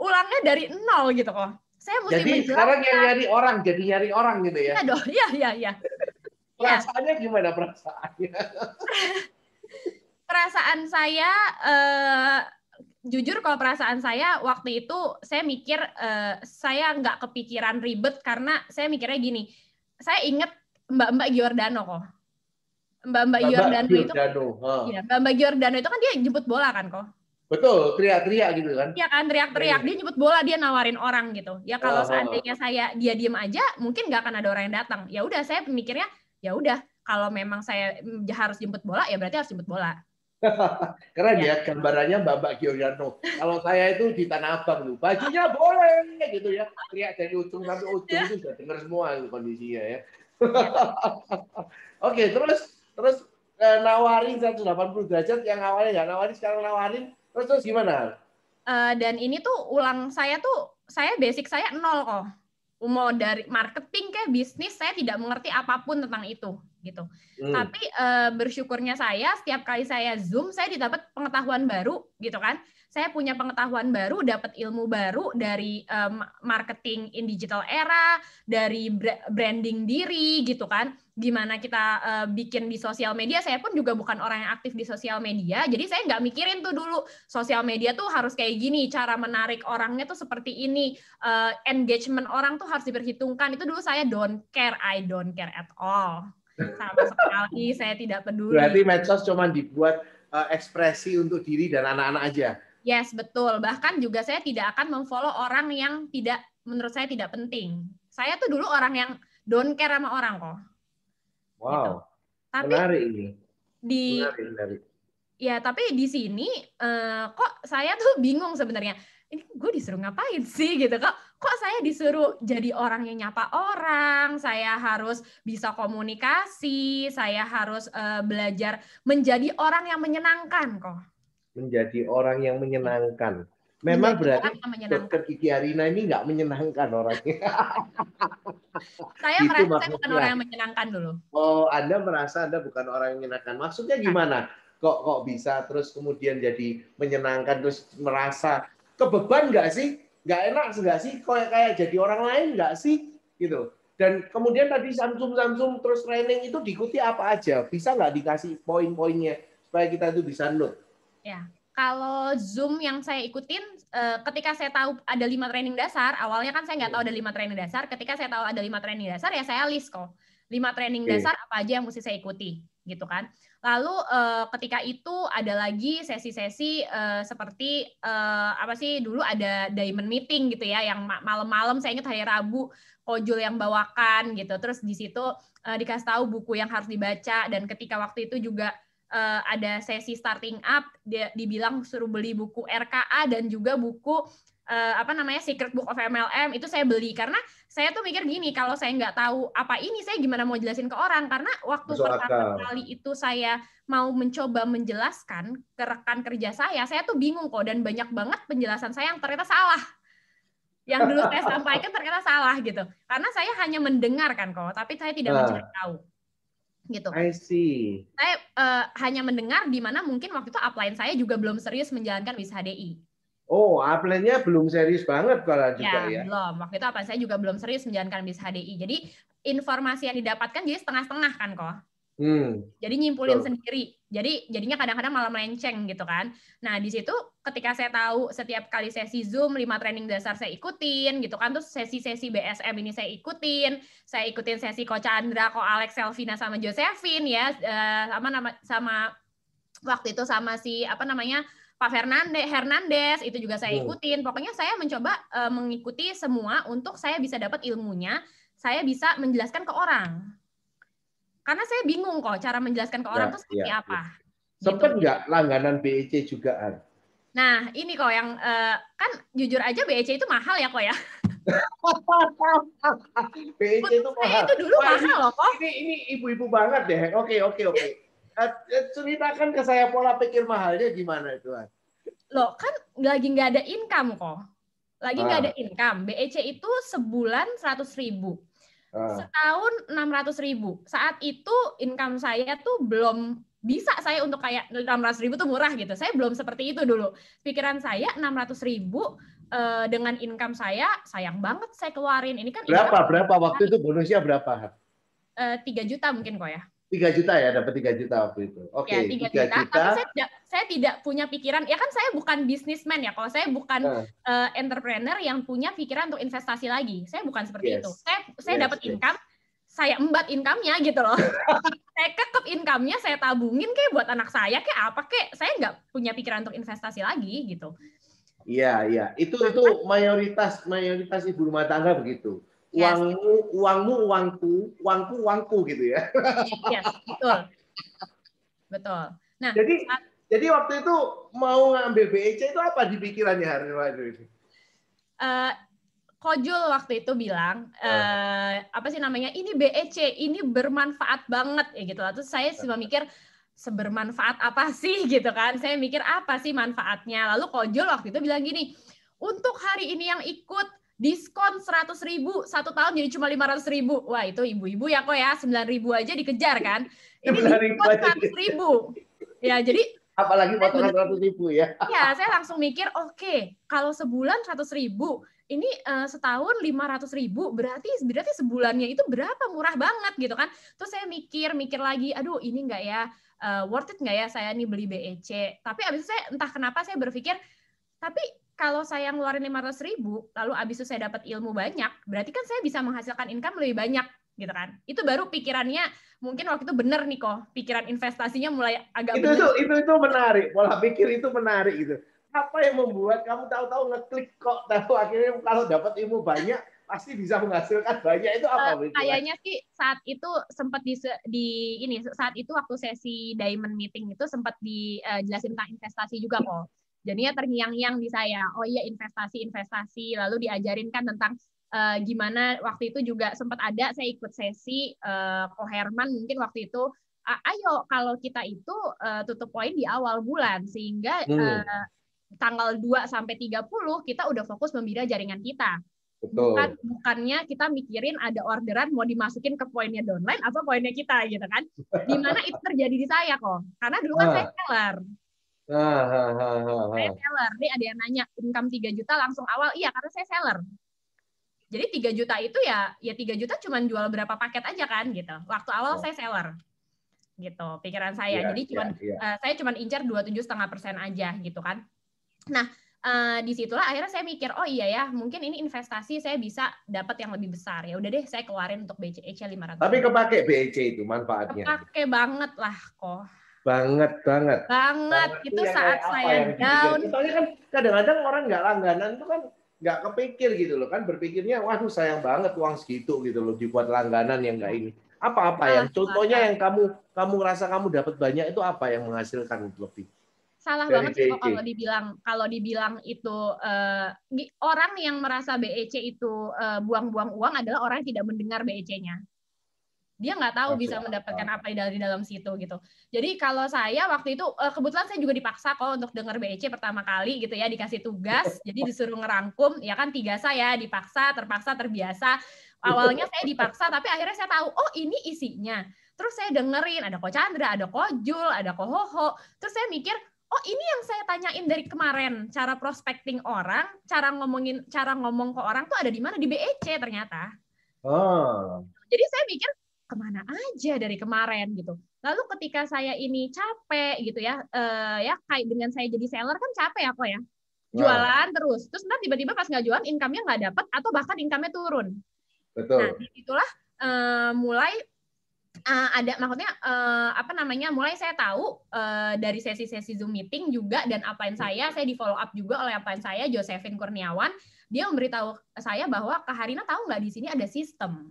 ulangnya dari nol gitu kok. Saya mesti jadi sekarang yang nyari orang gitu ya. Iya dong. Iya. Perasaannya gimana perasaannya? perasaan saya, jujur kalau perasaan saya waktu itu saya mikir saya nggak kepikiran ribet karena saya mikirnya gini, saya inget Mbak Giordano kok. Mbak Giordano itu, ya, Mbak Giordano itu kan dia jemput bola kan kok. Betul, teriak-teriak gitu kan? Iya kan, teriak-teriak. Dia jemput bola, dia nawarin orang gitu. Ya kalau seandainya dia diem aja, mungkin nggak akan ada orang yang datang. Ya udah, saya mikirnya, ya udah, kalau memang saya harus jemput bola, ya berarti harus jemput bola. Keren ya gambarannya Mbak Giordano. Kalau saya itu di Tanah Abang tuh, bajunya boleh gitu ya, teriak dari ujung sampai ujung itu sudah dengar semua itu kondisinya ya. Oke, terus nawarin 180 derajat, yang awalnya nggak nawarin sekarang nawarin, terus gimana? Dan ini tuh saya basic saya 0 kok. Mau dari marketing kayak bisnis, saya tidak mengerti apapun tentang itu gitu. Tapi bersyukurnya saya setiap kali saya Zoom, saya didapat pengetahuan baru gitu kan. Saya punya pengetahuan baru, dapat ilmu baru dari marketing in digital era, dari branding diri gitu kan. Gimana kita bikin di sosial media, saya pun juga bukan orang yang aktif di sosial media, jadi saya nggak mikirin tuh dulu sosial media tuh harus kayak gini, cara menarik orangnya tuh seperti ini, engagement orang tuh harus diperhitungkan. Itu dulu saya don't care, I don't care at all. Sama sekali saya tidak peduli. Berarti medsos cuma dibuat ekspresi untuk diri dan anak-anak aja. Yes, betul. Bahkan juga saya tidak akan memfollow orang yang menurut saya tidak penting. Saya tuh dulu orang yang don't care sama orang kok. Wow, gitu. Tapi menarik ini. Menarik. Ya, tapi di sini kok saya tuh bingung sebenarnya. Ini gue disuruh ngapain sih gitu? Kok saya disuruh jadi orang yang nyapa orang, saya harus bisa komunikasi, saya harus belajar menjadi orang yang menyenangkan kok. Menjadi orang yang menyenangkan. Memang berarti Dokter Kiki Arina ini nggak menyenangkan orangnya. Saya merasa saya bukan orang yang menyenangkan dulu. Oh, Anda merasa Anda bukan orang yang menyenangkan. Maksudnya gimana? Kok bisa terus kemudian jadi menyenangkan, terus merasa kebeban nggak sih? Nggak enak nggak sih? Kayak jadi orang lain nggak sih? Gitu. Dan kemudian tadi Samsung terus training itu diikuti apa aja? Bisa nggak dikasih poin-poinnya supaya kita itu bisa note? Ya, kalau Zoom yang saya ikutin, ketika saya tahu ada 5 training dasar, awalnya kan saya nggak tahu ada 5 training dasar. Ketika saya tahu ada 5 training dasar, ya saya list kok. 5 training dasar apa aja yang mesti saya ikuti, gitu kan. Lalu ketika itu ada lagi sesi-sesi seperti apa sih, dulu ada diamond meeting gitu ya, yang malam-malam, saya ingat hari Rabu, Kojul yang bawakan gitu. Terus di situ dikasih tahu buku yang harus dibaca, dan ketika waktu itu juga ada sesi starting up, dibilang suruh beli buku RKA dan juga buku Secret Book of MLM. Itu saya beli karena saya tuh mikir gini, kalau saya nggak tahu apa ini, saya gimana mau jelasin ke orang? Karena waktu pertama kali itu saya mau mencoba menjelaskan ke rekan kerja saya tuh bingung kok, dan banyak banget penjelasan saya yang ternyata salah. Yang dulu saya sampaikan ternyata salah gitu. Karena saya hanya mendengarkan kok, tapi saya tidak mencari tahu. Gitu. I see. Saya hanya mendengar, di mana mungkin waktu itu upline saya juga belum serius menjalankan WIS HDI. Oh, upline-nya belum serius banget kalau juga ya? Belum. Waktu itu upline saya juga belum serius menjalankan WIS HDI. Jadi informasi yang didapatkan jadi setengah-setengah kan kok. Jadi nyimpulin sendiri. Jadinya kadang-kadang malah melenceng gitu kan. Nah, di situ ketika saya tahu setiap kali sesi Zoom 5 training dasar saya ikutin gitu kan, terus sesi-sesi BSM ini saya ikutin sesi Ko Chandra, Ko Alex, Selvina sama Josephine ya, sama waktu itu sama si Pak Hernandez itu juga saya ikutin. Pokoknya saya mencoba mengikuti semua untuk saya bisa dapat ilmunya, saya bisa menjelaskan ke orang. Karena saya bingung kok cara menjelaskan ke orang itu seperti apa. Sempat nggak langganan BEC juga? Nah, ini kok yang kan jujur aja BEC itu mahal ya kok ya. BEC itu mahal. Itu dulu mahal loh kok. Ini ibu-ibu banget deh. Oke. Ceritakan ke saya pola pikir mahalnya gimana itu? Loh, kan lagi nggak ada income kok. Lagi nggak ada income. BEC itu sebulan 100.000. Setahun 600.000. Saat itu income saya tuh belum bisa saya untuk kayak 600.000 tuh murah gitu. Saya belum seperti itu dulu. Pikiran saya 600.000 dengan income saya, sayang banget saya keluarin. Ini kan berapa waktu itu bonusnya berapa? 3 juta mungkin kok ya. 3 juta ya, dapat 3 juta waktu itu. Oke, Ya, 3 juta. juta. Tapi saya tidak punya pikiran, ya kan saya bukan businessman ya. Kalau saya bukan entrepreneur yang punya pikiran untuk investasi lagi. Saya bukan seperti itu. Saya dapat income, saya embat income-nya gitu loh. Saya kekep income-nya, saya tabungin kayak buat anak saya, kayak apa kayak. Saya nggak punya pikiran untuk investasi lagi gitu. Iya. Itu mayoritas ibu rumah tangga begitu. Uangmu, uangku gitu ya. Yes, betul. Nah, jadi waktu itu mau ngambil BEC itu apa di pikirannya hari itu? Kojul waktu itu bilang apa sih namanya, ini BEC ini bermanfaat banget ya gitu. Terus saya cuma mikir sebermanfaat apa sih gitu kan? Saya mikir apa sih manfaatnya? Lalu Kojul waktu itu bilang gini, untuk hari ini yang ikut diskon 100.000 1 tahun jadi cuma 500.000. Wah itu ibu-ibu ya kok ya, 9.000 aja dikejar kan? Ini diskon 100.000. Ya jadi apalagi potongan 100.000 ya. Ya saya langsung mikir oke, kalau sebulan 100.000 ini setahun 500.000 berarti sebulannya itu berapa, murah banget gitu kan. Terus saya mikir lagi, aduh ini enggak ya worth it nggak ya saya nih beli BEC. Tapi abis itu saya entah kenapa saya berpikir, tapi kalau saya ngeluarin 500.000 lalu abis itu saya dapat ilmu banyak, berarti kan saya bisa menghasilkan income lebih banyak gitu kan. Itu baru pikirannya mungkin waktu itu bener nih kok, pikiran investasinya mulai agak bener. Itu menarik, pola pikir itu menarik gitu. Apa yang membuat kamu tahu-tahu ngeklik kok, tahu akhirnya kalau dapat ilmu banyak pasti bisa menghasilkan banyak, itu apa? Kayaknya sih saat itu sempat saat itu waktu sesi diamond meeting itu sempat dijelasin tentang investasi juga kok. Jadinya terngiang-ngiang di saya, oh iya investasi, lalu diajarin kan tentang gimana waktu itu juga sempat ada saya ikut sesi Ko Herman mungkin waktu itu, ayo kalau kita itu tutup poin di awal bulan sehingga tanggal 2 sampai 30 kita udah fokus membina jaringan kita. Bukannya kita mikirin ada orderan mau dimasukin ke poinnya downline atau poinnya kita gitu kan. Di mana itu terjadi di saya kok. Karena dulu kan saya seller. Saya seller. Nih ada yang nanya income 3 juta langsung awal. Iya, karena saya seller. Jadi 3 juta itu ya 3 juta cuma jual berapa paket aja kan gitu. Waktu awal saya seller. Gitu, pikiran saya. Jadi saya cuma incar 27,5% aja gitu kan. Nah, disitulah akhirnya saya mikir, oh iya ya, mungkin ini investasi saya bisa dapat yang lebih besar. Ya udah deh, saya keluarin untuk BEC 500. Tapi kepake BEC itu manfaatnya. Kepake banget lah kok. Banget. Itu saat saya down. Soalnya kan kadang-kadang orang nggak langganan itu kan nggak kepikir gitu loh kan, berpikirnya waduh sayang banget uang segitu gitu loh dibuat langganan yang nggak ini. Apa yang contohnya yang kamu rasa kamu dapat banyak itu apa yang menghasilkan lebih? Salah banget sih kok kalau dibilang itu orang yang merasa BEC itu buang-buang uang adalah orang yang tidak mendengar BEC-nya. Dia nggak tahu bisa mendapatkan apa di dalam situ gitu. Jadi kalau saya waktu itu kebetulan saya juga dipaksa kok untuk dengar BEC pertama kali gitu ya, dikasih tugas, jadi disuruh ngerangkum, ya kan 3 saya dipaksa, terpaksa, terbiasa. Awalnya saya dipaksa, tapi akhirnya saya tahu, oh ini isinya. Terus saya dengerin, ada Ko Chandra, ada Ko Jul, ada Ko Hoho. Terus saya mikir, oh ini yang saya tanyain dari kemarin, cara prospecting orang, cara ngomong ke orang tuh ada di mana, di BEC ternyata. Jadi saya mikir kemana aja dari kemarin gitu. Lalu ketika saya ini capek gitu ya, kayak dengan saya jadi seller kan capek ya kok ya, jualan terus nanti tiba-tiba pas nggak jualan income-nya nggak dapat atau bahkan income-nya turun. Betul. Nah disitulah mulai ada maksudnya mulai saya tahu dari sesi-sesi Zoom meeting juga dan upline saya di follow up juga oleh upline saya Josephine Kurniawan. Dia memberitahu saya bahwa Kak Harina tahu nggak di sini ada sistem.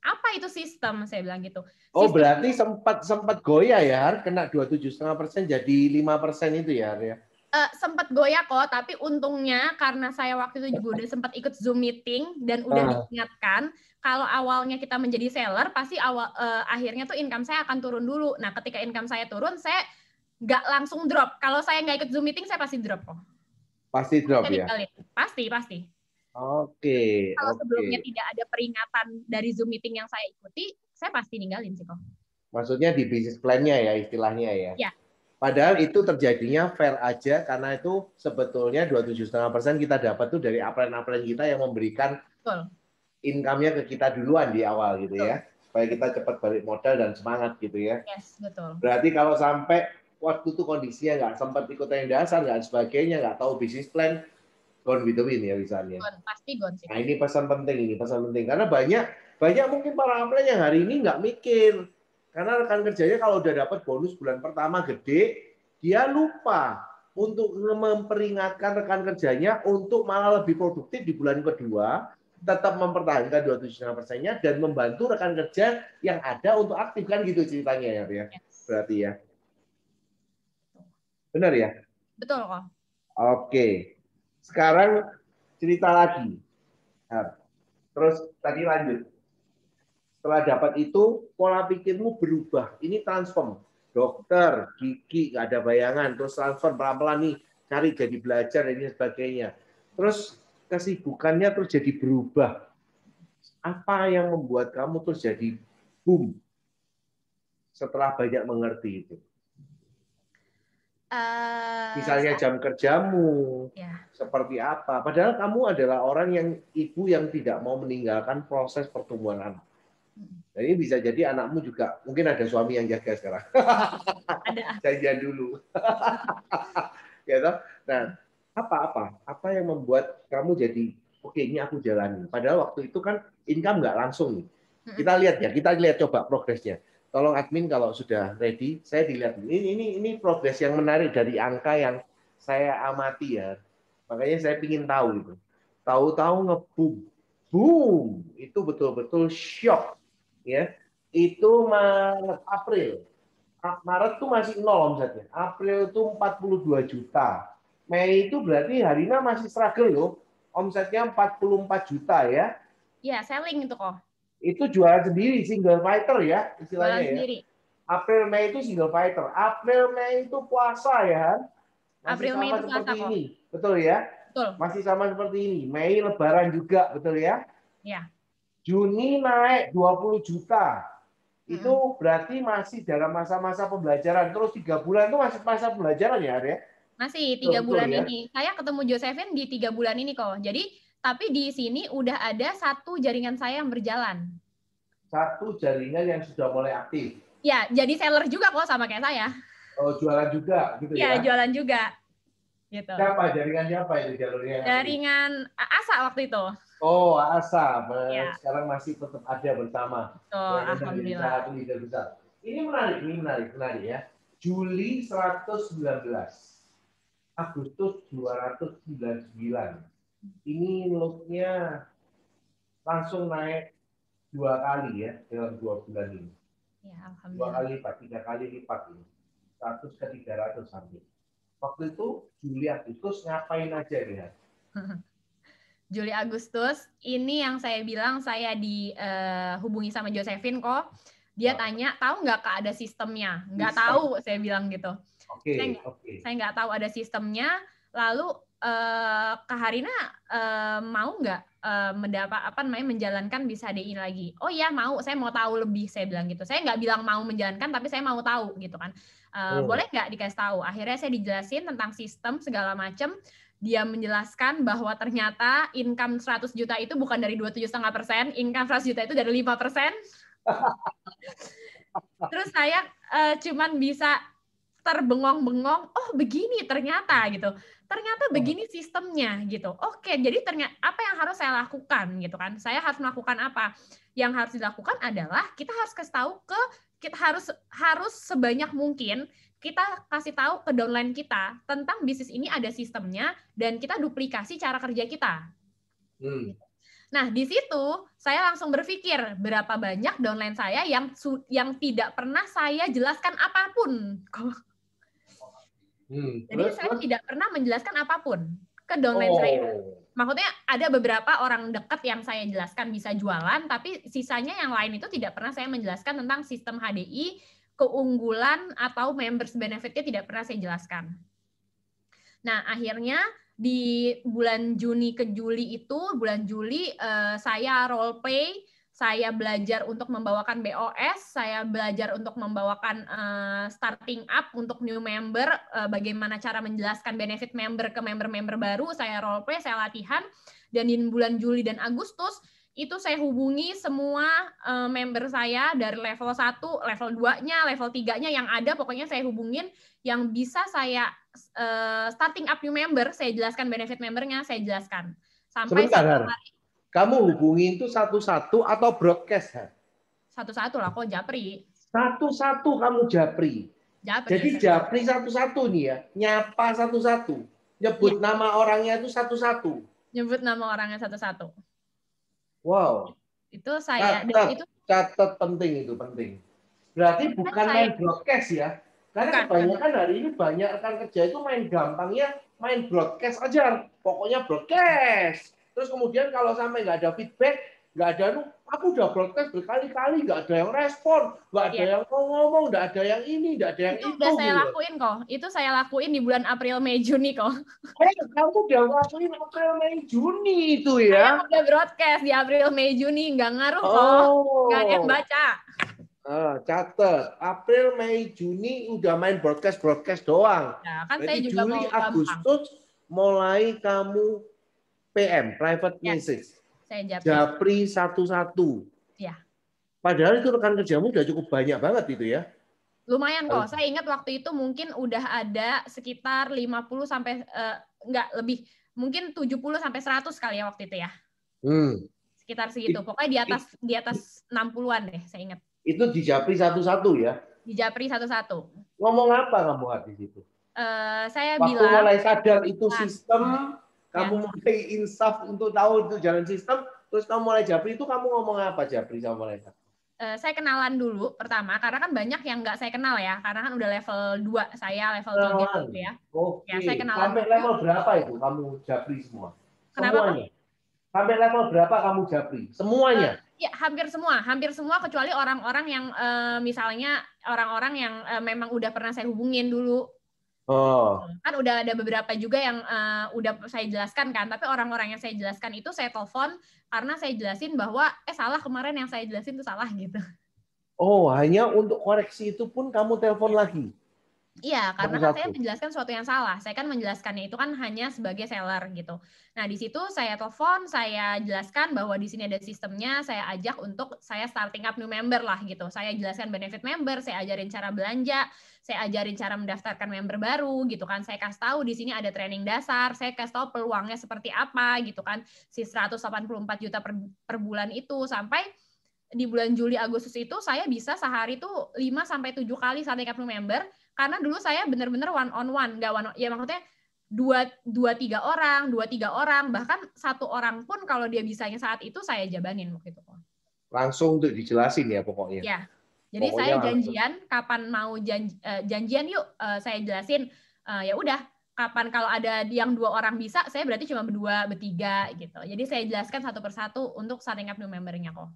Apa itu sistem? Saya bilang gitu. Oh berarti sempat goyah ya, kena 27,5% jadi 5% itu ya? Sempat goyah kok, tapi untungnya karena saya waktu itu juga udah sempat ikut Zoom meeting dan udah diingatkan kalau awalnya kita menjadi seller pasti akhirnya tuh income saya akan turun dulu. Nah ketika income saya turun saya nggak langsung drop. Kalau saya nggak ikut Zoom meeting saya pasti drop kok. Pasti drop ya? Pasti. Oke. Kalau sebelumnya tidak ada peringatan dari Zoom meeting yang saya ikuti, saya pasti ninggalin sih kok. Maksudnya di bisnis plan-nya ya istilahnya ya? Ya. Padahal itu terjadinya fair aja karena itu sebetulnya 27,5% kita dapat tuh dari upline kita yang memberikan income-nya ke kita duluan di awal gitu ya. supaya kita cepat balik modal dan semangat gitu ya. Yes, betul. Berarti kalau sampai waktu itu kondisinya nggak sempat ikut training dasar, nggak sebagainya, nggak tahu bisnis plan, gone with the wind ya misalnya. Pasti gone sih. Nah ini pesan penting karena banyak mungkin para atlet yang hari ini nggak mikir karena rekan kerjanya kalau udah dapat bonus bulan pertama gede, dia lupa untuk memperingatkan rekan kerjanya untuk malah lebih produktif di bulan kedua, tetap mempertahankan 27,5%-nya dan membantu rekan kerja yang ada untuk aktif kan gitu ceritanya ya. Berarti ya. Benar ya? Betul kok. Oke. Sekarang cerita lagi. Nah, terus tadi lanjut. Setelah dapat itu, pola pikirmu berubah. Ini transform. Dokter, gigi, nggak ada bayangan. Terus transfer pelan-pelan nih. Cari jadi belajar, dan ini sebagainya. Terus kesibukannya terus jadi berubah. Apa yang membuat kamu terus jadi boom? Setelah banyak mengerti itu. Misalnya jam kerjamu, seperti apa. Padahal kamu adalah orang yang ibu yang tidak mau meninggalkan proses pertumbuhan anak. Nah, ini bisa jadi anakmu juga, mungkin ada suami yang jaga sekarang. Ada. Janjian dulu. Ya toh? Nah, apa yang membuat kamu jadi, oke, ini aku jalani. Padahal waktu itu kan income nggak langsung nih. Kita lihat coba progresnya. Tolong admin kalau sudah ready, saya dilihat. Ini progres yang menarik dari angka yang saya amati ya. Makanya saya ingin tahu itu. Tahu-tahu nge-boom. Boom, itu betul-betul shock. Ya. Itu Maret, April. Maret tuh masih nol omsetnya. April itu 42 juta. Mei itu berarti Harina masih struggle loh. Omsetnya 44 juta ya. Iya, selling itu kok. Itu jualan sendiri, single fighter ya istilahnya ya. Sendiri. April Mei itu single fighter. April Mei itu puasa ya. Masih April Mei sama itu seperti puasa ini. Betul ya? Betul. Masih sama seperti ini. Mei lebaran juga, betul ya? Iya. Juni naik 20 juta. Itu berarti masih dalam masa-masa pembelajaran. Terus 3 bulan itu masih masa pembelajaran ya, Arya? Masih 3 bulan ya? Ini. Saya ketemu Josephine di 3 bulan ini kok. Jadi tapi di sini udah ada satu jaringan saya yang berjalan. Satu jaringan yang sudah mulai aktif. Ya, jadi seller juga kok sama kayak saya. Oh, jualan juga gitu ya? Iya, jualan juga. Gitu. Jaringan siapa itu jalurnya? Jaringan ASA waktu itu. Oh, ASA. Ya. Sekarang masih tetap ada bersama. Oh, alhamdulillah. Ini menarik ya. Juli 119. Agustus 299. Ini loadnya langsung naik 2 kali ya dalam 2 bulan ini. Ya, 2 kali lipat, 3 kali lipat ini. 100 ke 300 sampai. Waktu itu Juli Agustus ngapain aja ya? Juli Agustus ini yang saya bilang saya dihubungi sama Josephine kok. Dia tanya, tahu nggak Kak ada sistemnya? Nggak tahu, saya bilang gitu. Saya nggak tahu ada sistemnya. Lalu Kak Harina mau nggak menjalankan Bisa DI lagi? Oh iya mau, saya mau tahu lebih, saya bilang gitu. Saya nggak bilang mau menjalankan, tapi saya mau tahu gitu kan. Boleh nggak dikasih tahu? Akhirnya saya dijelasin tentang sistem segala macam. Dia menjelaskan bahwa ternyata income 100 juta itu bukan dari 27,5%, income 100 juta itu dari 5%. Terus saya cuman bisa terbengong-bengong, oh begini ternyata gitu. Ternyata begini sistemnya gitu. Oke, jadi ternyata apa yang harus saya lakukan gitu kan? Saya harus melakukan apa? Yang harus dilakukan adalah kita harus kasih tahu kita harus sebanyak mungkin kita kasih tahu ke downline kita tentang bisnis ini ada sistemnya dan kita duplikasi cara kerja kita. Nah, di situ saya langsung berpikir berapa banyak downline saya yang tidak pernah saya jelaskan apapun. Jadi saya tidak pernah menjelaskan apapun ke downline saya. Maksudnya ada beberapa orang dekat yang saya jelaskan bisa jualan, tapi sisanya yang lain itu tidak pernah saya menjelaskan tentang sistem HDI, keunggulan atau members benefit-nya tidak pernah saya jelaskan. Nah, akhirnya di bulan Juni ke Juli itu, bulan Juli saya role play, saya belajar untuk membawakan BOS, saya belajar untuk membawakan starting up untuk new member, bagaimana cara menjelaskan benefit member ke member-member baru, saya role play, saya latihan, dan di bulan Juli dan Agustus, itu saya hubungi semua member saya dari level 1, level 2-nya, level 3-nya yang ada, pokoknya saya hubungin yang bisa saya starting up new member, saya jelaskan benefit membernya, saya jelaskan. Sampai Sebentar, satu hari. Kamu hubungin itu satu-satu atau broadcast, Har? Satu-satu lah kok, Japri. Satu-satu kamu japri. Jadi japri satu-satu nih ya, nyapa satu-satu. Nyebut nama orangnya itu satu-satu. Nyebut nama orangnya satu-satu. Wow. Itu saya catat penting itu penting. Berarti bukan main broadcast ya. Karena kebanyakan hari ini banyak rekan kerja itu main gampangnya main broadcast aja. Pokoknya broadcast. Terus kemudian kalau sampai nggak ada feedback, nggak ada, aku udah broadcast berkali-kali, nggak ada yang respon, nggak ada yang ngomong, nggak ada yang ini, nggak ada yang itu. Udah saya lakuin kok. Itu saya lakuin di bulan April, Mei, Juni kok. Kamu udah lakuin April, Mei, Juni itu ya? Saya udah broadcast di April, Mei, Juni, nggak ngaruh kok. Nggak ada yang baca. Catat, April, Mei, Juni udah main broadcast doang. Ya, kan berarti saya juga Juli, Agustus mulai kamu PM, private message. Saya japri satu-satu. Ya. Padahal itu rekan kerjamu udah cukup banyak banget itu ya. Lumayan kok. Saya ingat waktu itu mungkin udah ada sekitar 50 sampai enggak lebih, mungkin 70 sampai 100 kali ya waktu itu ya. Sekitar segitu. Pokoknya di atas 60-an deh, saya ingat. Itu di japri satu-satu ya? Di japri satu-satu. Ngomong apa kamu di situ? Saya waktu bilang mulai sadar itu sistem, kamu mulai insaf untuk tahu itu jalan sistem, terus kamu mulai japri itu kamu ngomong apa japri sama mereka? Saya kenalan dulu pertama, karena kan banyak yang nggak saya kenal ya, karena kan udah level 2, saya level 3 gitu ya. Oke. Ya, saya kenalan sampai dulu. Level berapa itu kamu japri semua? Kenapa? Semuanya? Sampai level berapa kamu japri? Semuanya? Ya, hampir semua kecuali orang-orang yang misalnya orang-orang yang memang udah pernah saya hubungin dulu. Kan udah ada beberapa juga yang udah saya jelaskan kan, tapi orang-orang yang saya jelaskan itu saya telepon karena saya jelasin bahwa salah kemarin yang saya jelasin itu salah gitu. Hanya untuk koreksi itu pun kamu telepon lagi? Iya, karena kan saya menjelaskan sesuatu yang salah. Saya kan menjelaskannya itu kan hanya sebagai seller gitu. Nah, di situ saya telepon, saya jelaskan bahwa di sini ada sistemnya, saya ajak untuk saya starting up new member lah gitu. Saya jelaskan benefit member, saya ajarin cara belanja, saya ajarin cara mendaftarkan member baru gitu kan. Saya kasih tahu di sini ada training dasar, saya kasih tahu peluangnya seperti apa gitu kan. Si 184 juta per bulan itu sampai di bulan Juli Agustus itu saya bisa sehari tuh 5 sampai 7 kali starting up new member. Karena dulu saya benar-benar one on one, nggak one, ya maksudnya dua tiga orang, bahkan satu orang pun kalau dia bisanya saat itu saya jabanin waktu itu. Langsung untuk dijelasin ya pokoknya. Ya, jadi pokoknya saya janjian langsung. Kapan mau janjian yuk, saya jelasin. Ya udah, kapan kalau ada yang 2 orang bisa, saya berarti cuma berdua, bertiga gitu. Jadi saya jelaskan satu persatu untuk starting up new member-nya kok.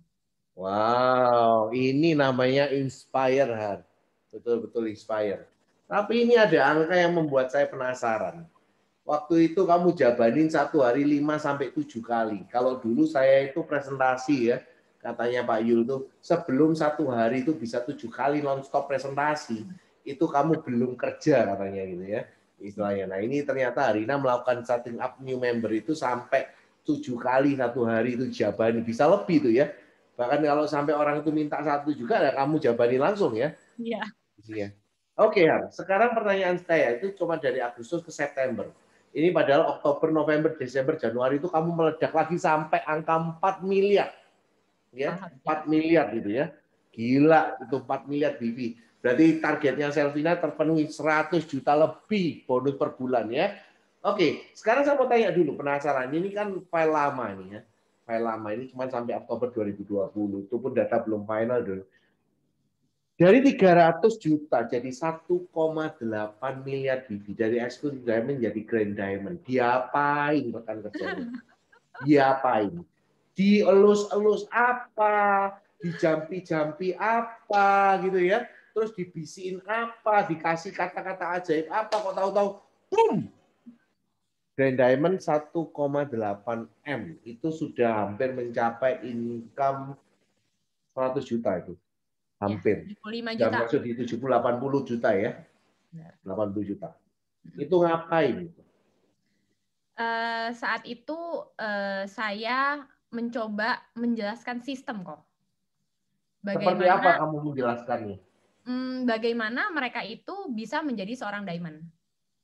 Wow, ini namanya inspire, Har. Betul-betul inspire. Tapi ini ada angka yang membuat saya penasaran. Waktu itu kamu jabanin satu hari 5 sampai 7 kali. Kalau dulu saya itu presentasi ya, katanya Pak Yul tuh sebelum satu hari itu bisa 7 kali non-stop presentasi, itu kamu belum kerja katanya gitu ya, istilahnya. Nah ini ternyata Harina melakukan starting up new member itu sampai 7 kali satu hari itu jabani, bisa lebih tuh ya. Bahkan kalau sampai orang itu minta 1 juga, ya kamu jabani langsung ya. Iya. Oke, sekarang pertanyaan saya itu cuma dari Agustus ke September. Ini padahal Oktober, November, Desember, Januari itu kamu meledak lagi sampai angka 4 miliar. Ya, 4 miliar gitu ya. Gila itu 4 miliar BV. Berarti targetnya Selvina terpenuhi 100 juta lebih bonus per bulan ya. Oke, sekarang saya mau tanya dulu, penasaran. Ini kan file lama nih ya. File lama ini cuma sampai Oktober 2020. Itu pun data belum final dulu. Dari 300 juta jadi 1,8 miliar BV. Dari Exclusive Diamond jadi Grand Diamond. Diapain rekan kerjanya? Diapain? Dielus-elus apa? Dijampi-jampi apa gitu ya? Terus dibisiin apa? Dikasih kata-kata ajaib apa? Kok tahu-tahu, boom! Grand Diamond 1,8 M. Itu sudah hampir mencapai income 100 juta itu. Hampir. 75 juta. Maksud di 70-80 juta ya. 80 juta. Itu ngapain? Saat itu saya mencoba menjelaskan sistem kok. Seperti apa kamu menjelaskannya? Bagaimana mereka itu bisa menjadi seorang diamond.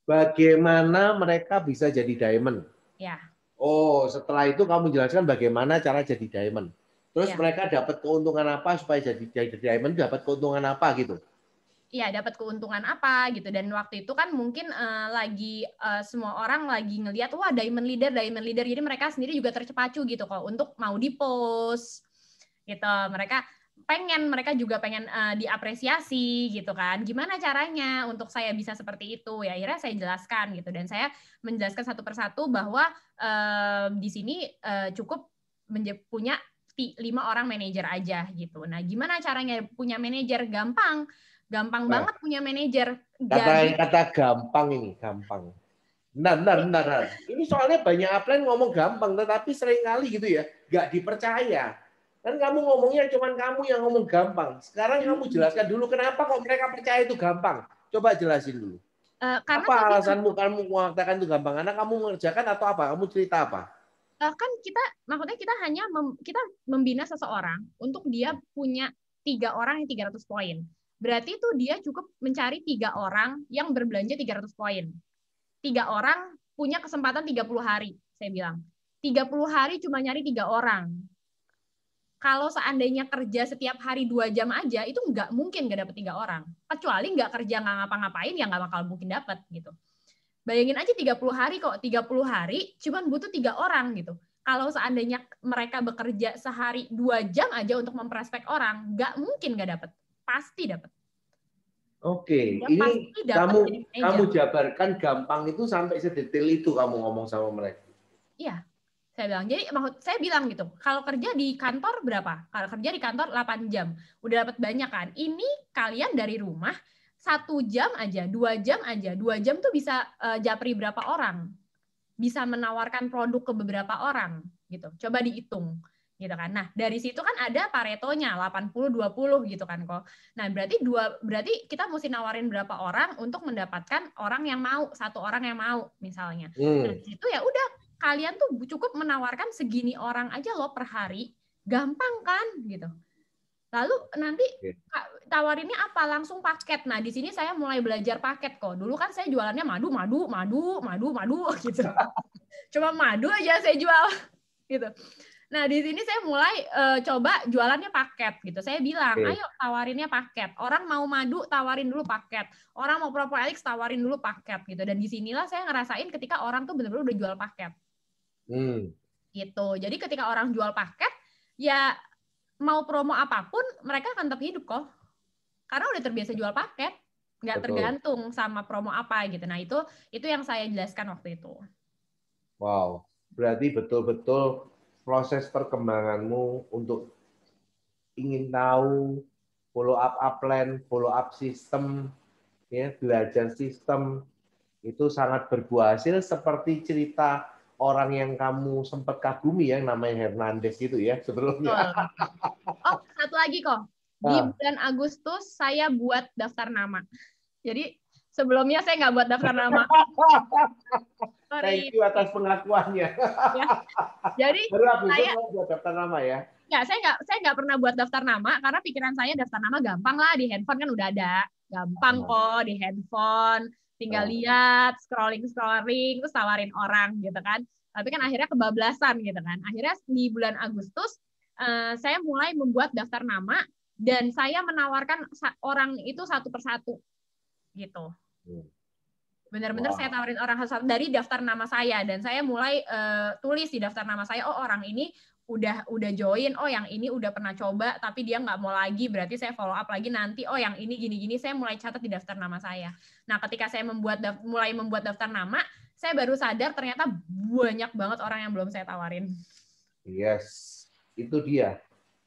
Bagaimana mereka bisa jadi diamond? Ya. Oh, setelah itu kamu jelaskan bagaimana cara jadi diamond. Terus Ya. mereka dapat keuntungan apa supaya jadi diamond, dapat keuntungan apa gitu? Iya, dapat keuntungan apa gitu. Dan waktu itu kan mungkin semua orang lagi ngelihat, wah diamond leader. Jadi mereka sendiri juga terpacu gitu kok untuk mau di-post gitu. Mereka juga pengen diapresiasi gitu kan. Gimana caranya untuk saya bisa seperti itu? Ya akhirnya saya jelaskan gitu. Dan saya menjelaskan satu persatu bahwa di sini cukup punya 5 orang manajer aja gitu. Nah, gimana caranya punya manajer? Gampang banget punya manajer. Kata gampang ini, gampang. Benar. Ini soalnya banyak upline ngomong gampang, tetapi seringkali gitu ya, nggak dipercaya. Kan kamu ngomongnya cuman kamu yang ngomong gampang. Sekarang kamu jelaskan dulu kenapa kok mereka percaya itu gampang. Coba jelasin dulu. Karena apa alasanmu kamu mengatakan itu gampang? Karena kamu mengerjakan atau apa? Kamu cerita apa? Kan maksudnya kita hanya kita membina seseorang untuk dia punya 3 orang yang 300 poin. Berarti itu dia cukup mencari 3 orang yang berbelanja 300 poin. 3 orang punya kesempatan 30 hari, saya bilang. 30 hari cuma nyari 3 orang. Kalau seandainya kerja setiap hari 2 jam aja, itu nggak mungkin nggak dapet 3 orang. Kecuali nggak kerja nggak ngapa-ngapain, ya nggak bakal mungkin dapet gitu. Bayangin aja 30 hari kok, 30 hari cuma butuh 3 orang gitu. Kalau seandainya mereka bekerja sehari 2 jam aja untuk memprospek orang, nggak mungkin nggak dapet. Pasti dapet. Oke, Ya, ini kamu jabarkan gampang itu sampai sedetail itu kamu ngomong sama mereka. Iya, saya bilang. Jadi saya bilang gitu, kalau kerja di kantor berapa? Kalau kerja di kantor 8 jam, udah dapat banyak kan. Ini kalian dari rumah 1 jam aja, 2 jam aja. 2 jam tuh bisa japri berapa orang? Bisa menawarkan produk ke beberapa orang gitu. Coba dihitung gitu kan. Nah, dari situ kan ada Paretonya 80-20 gitu kan kok. Nah, berarti kita mesti nawarin berapa orang untuk mendapatkan orang yang mau, 1 orang yang mau misalnya. Nah, itu ya udah kalian tuh cukup menawarkan segini orang aja loh per hari. Gampang kan gitu. Lalu nanti tawarinnya apa? Langsung paket. Nah, di sini saya mulai belajar paket kok. Dulu kan saya jualannya madu gitu. Cuma madu aja saya jual gitu. Nah, di sini saya mulai coba jualannya paket gitu. Saya bilang, ayo tawarinnya paket. Orang mau madu, tawarin dulu paket. Orang mau Propoelix, tawarin dulu paket gitu. Dan disinilah saya ngerasain ketika orang tuh benar-benar udah jual paket. Gitu. Jadi ketika orang jual paket, ya mau promo apapun, mereka akan tetap hidup kok. Karena udah terbiasa jual paket. Nggak tergantung sama promo apa gitu. Nah, itu yang saya jelaskan waktu itu. Wow, berarti betul-betul proses perkembanganmu untuk ingin tahu follow up upline, follow up sistem, ya, belajar sistem itu sangat berbuah hasil seperti cerita orang yang kamu sempat kagumi yang namanya Hernandez gitu ya sebelumnya. Oh, satu lagi kok. Di bulan Agustus saya buat daftar nama. Jadi sebelumnya saya nggak buat daftar nama. Thank you atas pengakuannya. Ya. Jadi saya buat daftar nama ya. Ya, saya nggak pernah buat daftar nama karena pikiran saya daftar nama gampang lah, di handphone kan udah ada. Gampang kok di handphone, tinggal lihat, scrolling terus tawarin orang gitu kan. Tapi kan akhirnya kebablasan gitu kan. Akhirnya di bulan Agustus saya mulai membuat daftar nama dan saya menawarkan orang itu satu persatu gitu. Benar-benar saya tawarin orang satu dari daftar nama saya dan saya mulai tulis di daftar nama saya, oh orang ini udah join, oh yang ini udah pernah coba tapi dia nggak mau lagi, berarti saya follow up lagi nanti, oh yang ini gini-gini, saya mulai catat di daftar nama saya. Nah, ketika saya mulai membuat daftar nama, saya baru sadar ternyata banyak banget orang yang belum saya tawarin. Yes, itu dia.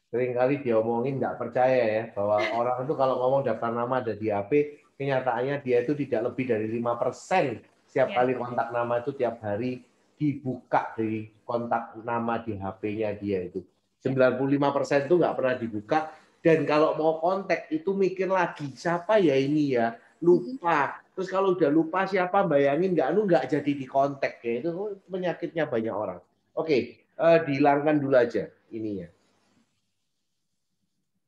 Seringkali diomongin nggak percaya ya, bahwa orang itu kalau ngomong daftar nama ada di HP, kenyataannya dia itu tidak lebih dari 5% setiap kali kontak nama itu tiap hari dibuka dari kontak nama di HP-nya dia itu. 95% itu nggak pernah dibuka, dan kalau mau kontak itu mikir lagi, siapa ya ini ya, lupa. Terus kalau udah lupa siapa, bayangin nggak jadi dikontak. Ya, itu penyakitnya banyak orang. Oke, dihilangkan dulu aja ininya.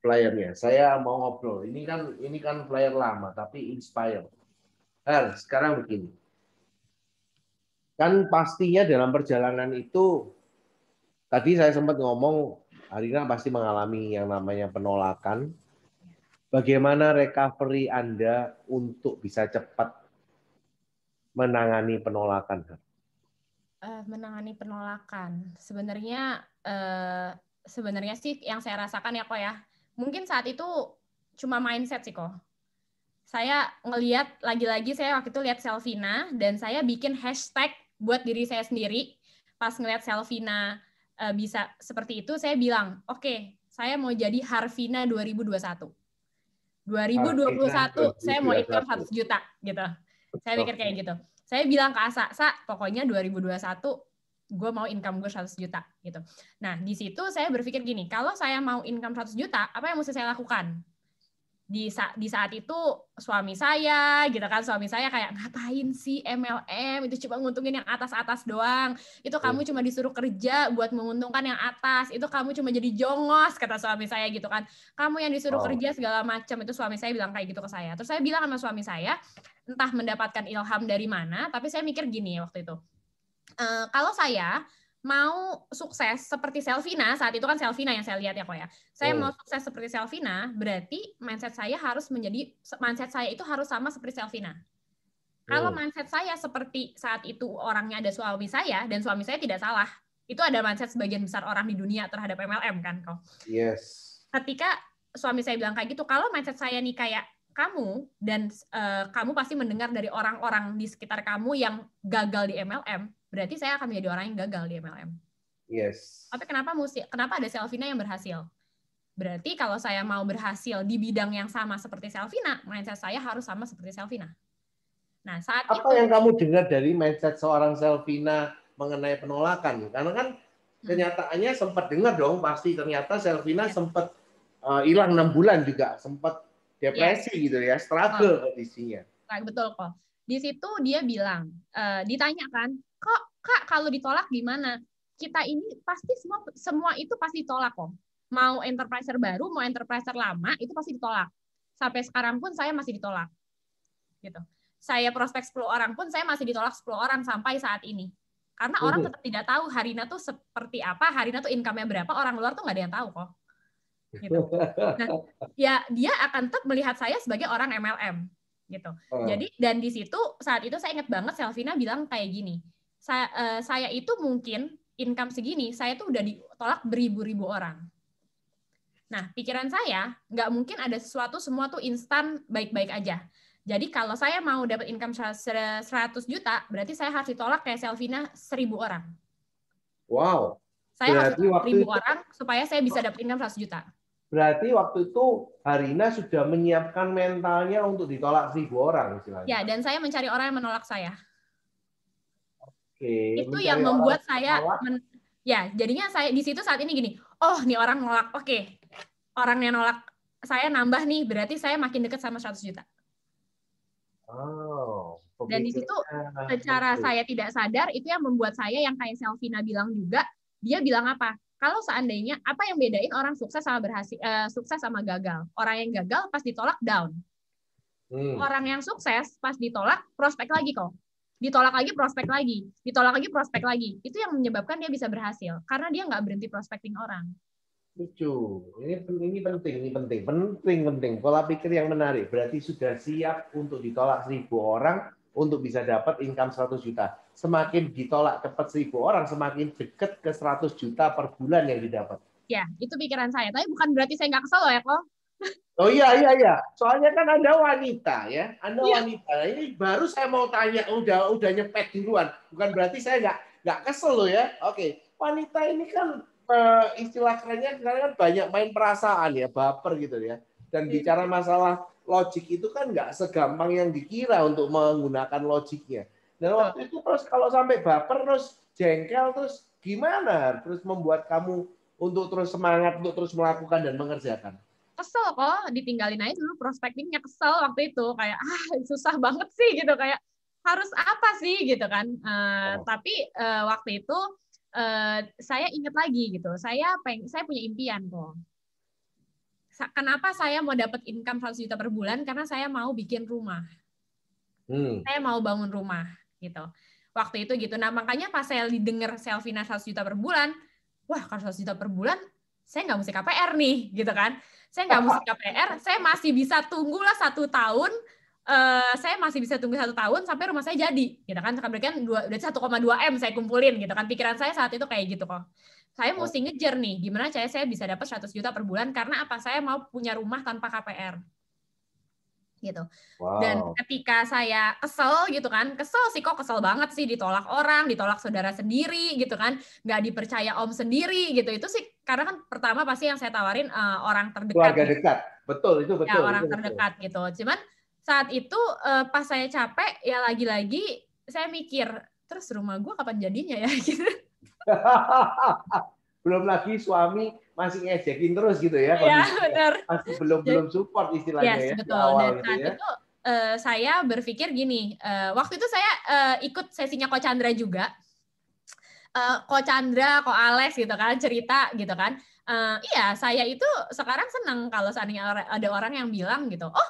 Flyernya. Saya mau ngobrol. Ini kan flyer lama tapi inspire. Sekarang begini. Kan pastinya dalam perjalanan itu tadi saya sempat ngomong Arina pasti mengalami yang namanya penolakan. Bagaimana recovery Anda untuk bisa cepat menangani penolakan? Menangani penolakan. Sebenarnya sih yang saya rasakan ya kok ya. Mungkin saat itu cuma mindset sih kok. Saya ngelihat lagi-lagi saya waktu itu lihat Selvina dan saya bikin hashtag buat diri saya sendiri. Pas ngelihat Selvina bisa seperti itu, saya bilang, oke, saya mau jadi Harvina 2021. 2021 saya mau income 100 juta gitu. Saya pikir kayak gitu. Saya bilang ke Asa, pokoknya 2021 gue mau income gue 100 juta gitu. Nah, di situ saya berpikir gini, kalau saya mau income 100 juta, apa yang mesti saya lakukan? Di saat itu suami saya gitu kan, suami saya kayak ngapain sih MLM itu cuma nguntungin yang atas-atas doang, itu kamu cuma disuruh kerja buat menguntungkan yang atas, itu kamu cuma jadi jongos, kata suami saya gitu kan, kamu yang disuruh kerja segala macam, itu suami saya bilang kayak gitu ke saya. Terus saya bilang sama suami saya, entah mendapatkan ilham dari mana, tapi saya mikir gini waktu itu, kalau saya mau sukses seperti Selvina, saat itu kan Selvina yang saya lihat ya kok ya. Saya mau sukses seperti Selvina, berarti mindset saya itu harus sama seperti Selvina. Kalau mindset saya seperti saat itu orangnya ada suami saya, dan suami saya tidak salah. Itu ada mindset sebagian besar orang di dunia terhadap MLM kan kok. Yes. Ketika suami saya bilang kayak gitu, kalau mindset saya nih kayak kamu, dan kamu pasti mendengar dari orang-orang di sekitar kamu yang gagal di MLM, berarti saya akan menjadi orang yang gagal di MLM. Yes. Tapi kenapa ada Selvina yang berhasil? Berarti kalau saya mau berhasil di bidang yang sama seperti Selvina, mindset saya harus sama seperti Selvina. Nah, saat apa itu yang kamu dengar dari mindset seorang Selvina mengenai penolakan? Karena kan kenyataannya sempat dengar dong, pasti ternyata Selvina sempat hilang 6 bulan juga, sempat depresi gitu ya, struggle kondisinya. Betul kok. Di situ dia bilang, ditanyakan, kok Kak kalau ditolak gimana? Kita ini pasti semua itu pasti ditolak kok. Mau enterpriser baru, mau enterpriser lama, itu pasti ditolak. Sampai sekarang pun saya masih ditolak. Gitu. Saya prospek 10 orang pun saya masih ditolak 10 orang sampai saat ini. Karena orang tetap tidak tahu Harina tuh seperti apa, Harina tuh income-nya berapa, orang luar tuh nggak ada yang tahu kok. Gitu. Nah, ya dia akan tetap melihat saya sebagai orang MLM. Gitu. Jadi dan di situ saat itu saya ingat banget Selvina bilang kayak gini, saya itu mungkin income segini, saya tuh udah ditolak beribu-ribu orang. Nah, pikiran saya nggak mungkin ada sesuatu semua tuh instan baik-baik aja. Jadi kalau saya mau dapat income 100 juta, berarti saya harus ditolak kayak Selvina 1000 orang. Wow. Saya harus 1000 orang supaya saya bisa dapat income 100 juta. Berarti waktu itu Harina sudah menyiapkan mentalnya untuk ditolak 1000 orang istilahnya. Ya, dan saya mencari orang yang menolak saya. Oke, itu yang membuat saya jadinya saya di situ saat ini gini, oh nih orang nolak, oke. Orangnya nolak saya nambah nih, berarti saya makin dekat sama 100 juta. Dan di situ secara saya tidak sadar itu yang membuat saya yang kayak Selvina bilang juga, dia bilang apa? Kalau seandainya apa yang bedain orang sukses sama sukses sama gagal? Orang yang gagal pas ditolak down. Orang yang sukses pas ditolak prospek lagi kok. Ditolak lagi prospek lagi. Ditolak lagi prospek lagi. Itu yang menyebabkan dia bisa berhasil karena dia nggak berhenti prospecting orang. Lucu. Ini penting. Pola pikir yang menarik. Berarti sudah siap untuk ditolak 1000 orang untuk bisa dapat income 100 juta. Semakin ditolak cepat 1000 orang, semakin dekat ke 100 juta per bulan yang didapat. Ya, itu pikiran saya. Tapi bukan berarti saya nggak kesel loh ya, kok. Oh iya. Soalnya kan Anda wanita ya. Anda wanita. Ini baru saya mau tanya, udah nyepet duluan. Bukan berarti saya nggak kesel loh ya. Oke. Wanita ini kan istilah kerennya sekarang kan banyak main perasaan ya, baper gitu ya. Dan bicara masalah logik itu kan nggak segampang yang dikira untuk menggunakan logiknya. Dan waktu itu terus kalau sampai baper terus jengkel terus gimana? Terus membuat kamu untuk terus semangat untuk terus melakukan dan mengerjakan. Kesel kok, ditinggalin aja dulu prospectingnya, kesel waktu itu kayak susah banget sih gitu, kayak harus apa sih gitu kan. Tapi waktu itu saya ingat lagi gitu. Saya punya impian kok. Kenapa saya mau dapat income 100 juta per bulan? Karena saya mau bikin rumah. Saya mau bangun rumah gitu. Waktu itu gitu. Nah, makanya pas saya didengar Selvina 100 juta per bulan, wah, kalau 100 juta per bulan, saya nggak mesti KPR nih, gitu kan. Saya nggak mesti KPR, saya masih bisa tunggulah 1 tahun, saya masih bisa tunggu 1 tahun sampai rumah saya jadi, gitu kan. Berarti kan udah 1,2 M saya kumpulin, gitu kan. Pikiran saya saat itu kayak gitu kok. Saya mesti ngejar nih, gimana cara saya bisa dapat 100 juta per bulan, karena apa? Saya mau punya rumah tanpa KPR. Gitu. Wow. Dan ketika saya kesel gitu kan, kesel banget sih, ditolak orang, ditolak saudara sendiri gitu kan, nggak dipercaya om sendiri gitu. Itu sih karena kan pertama pasti yang saya tawarin orang terdekat. Keluarga dekat, betul itu betul. Ya, orang itu terdekat betul. gitu. Cuman saat itu pas saya capek ya lagi-lagi saya mikir, terus rumah gue kapan jadinya ya gitu. Belum lagi suami masih ngejekin terus gitu ya, Iya, benar. masih belum support istilahnya yes, ya. Betul. Di awal Dan gitu saat ya. itu saya berpikir gini, waktu itu saya ikut sesinya Ko Chandra juga. Ko Chandra, Ko Alex gitu kan, cerita gitu kan. Iya, saya itu sekarang senang kalau seandainya ada orang yang bilang gitu, oh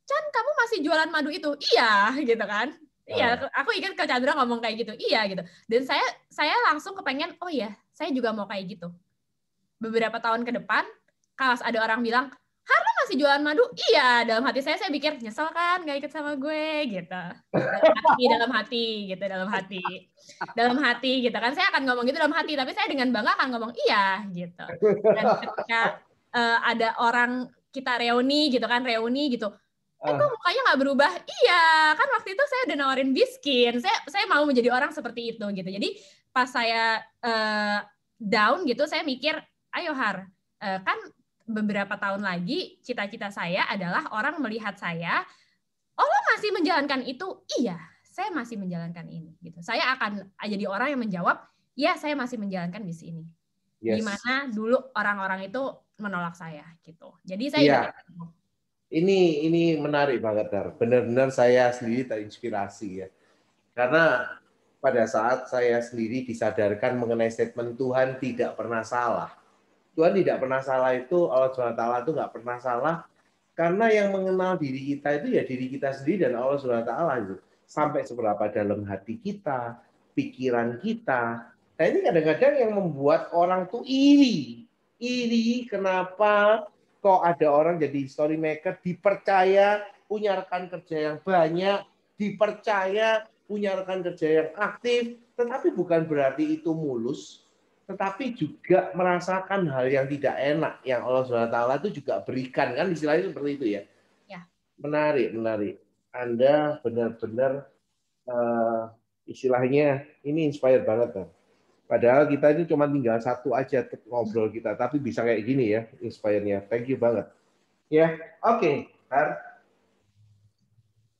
Chan, kamu masih jualan madu itu? Iya, gitu kan. Iya, aku ingat Ko Chandra ngomong kayak gitu. Iya, gitu. Dan saya langsung kepengen, oh iya, saya juga mau kayak gitu. Beberapa tahun ke depan, kalau ada orang bilang, Harna masih jualan madu? Iya, dalam hati saya pikir, nyesel kan gak ikut sama gue, gitu. Dalam hati, gitu kan. Saya akan ngomong gitu dalam hati, tapi saya dengan bangga akan ngomong, iya, gitu. Dan ketika ada orang, kita reuni, gitu, kok mukanya nggak berubah? Iya, kan waktu itu saya udah nawarin Biskin. Saya mau menjadi orang seperti itu, gitu. Jadi, pas saya down, gitu, saya mikir, ayo Har, kan beberapa tahun lagi cita-cita saya adalah orang melihat saya, oh lo masih menjalankan itu? Iya, saya masih menjalankan ini. Gitu. Saya akan jadi orang yang menjawab, ya saya masih menjalankan misi ini. Yes. Gimana dulu orang-orang itu menolak saya gitu. Jadi saya ini menarik banget, Dar. Benar-benar saya sendiri terinspirasi ya. Karena pada saat saya sendiri disadarkan mengenai statement Tuhan tidak pernah salah. Tuhan tidak pernah salah itu, Allah SWT itu nggak pernah salah, karena yang mengenal diri kita itu ya diri kita sendiri dan Allah SWT itu. Sampai seberapa dalam hati kita, pikiran kita. Nah ini kadang-kadang yang membuat orang tuh iri. Iri kenapa kok ada orang jadi story maker, dipercaya punya rekan kerja yang banyak, dipercaya punya rekan kerja yang aktif, tetapi bukan berarti itu mulus, tetapi juga merasakan hal yang tidak enak yang Allah SWT itu juga berikan, kan istilahnya seperti itu ya. Menarik. Anda benar-benar istilahnya ini inspired banget kan. Padahal kita ini cuma tinggal satu aja ngobrol kita, tapi bisa kayak gini ya, inspire-nya. Thank you banget. Ya, oke.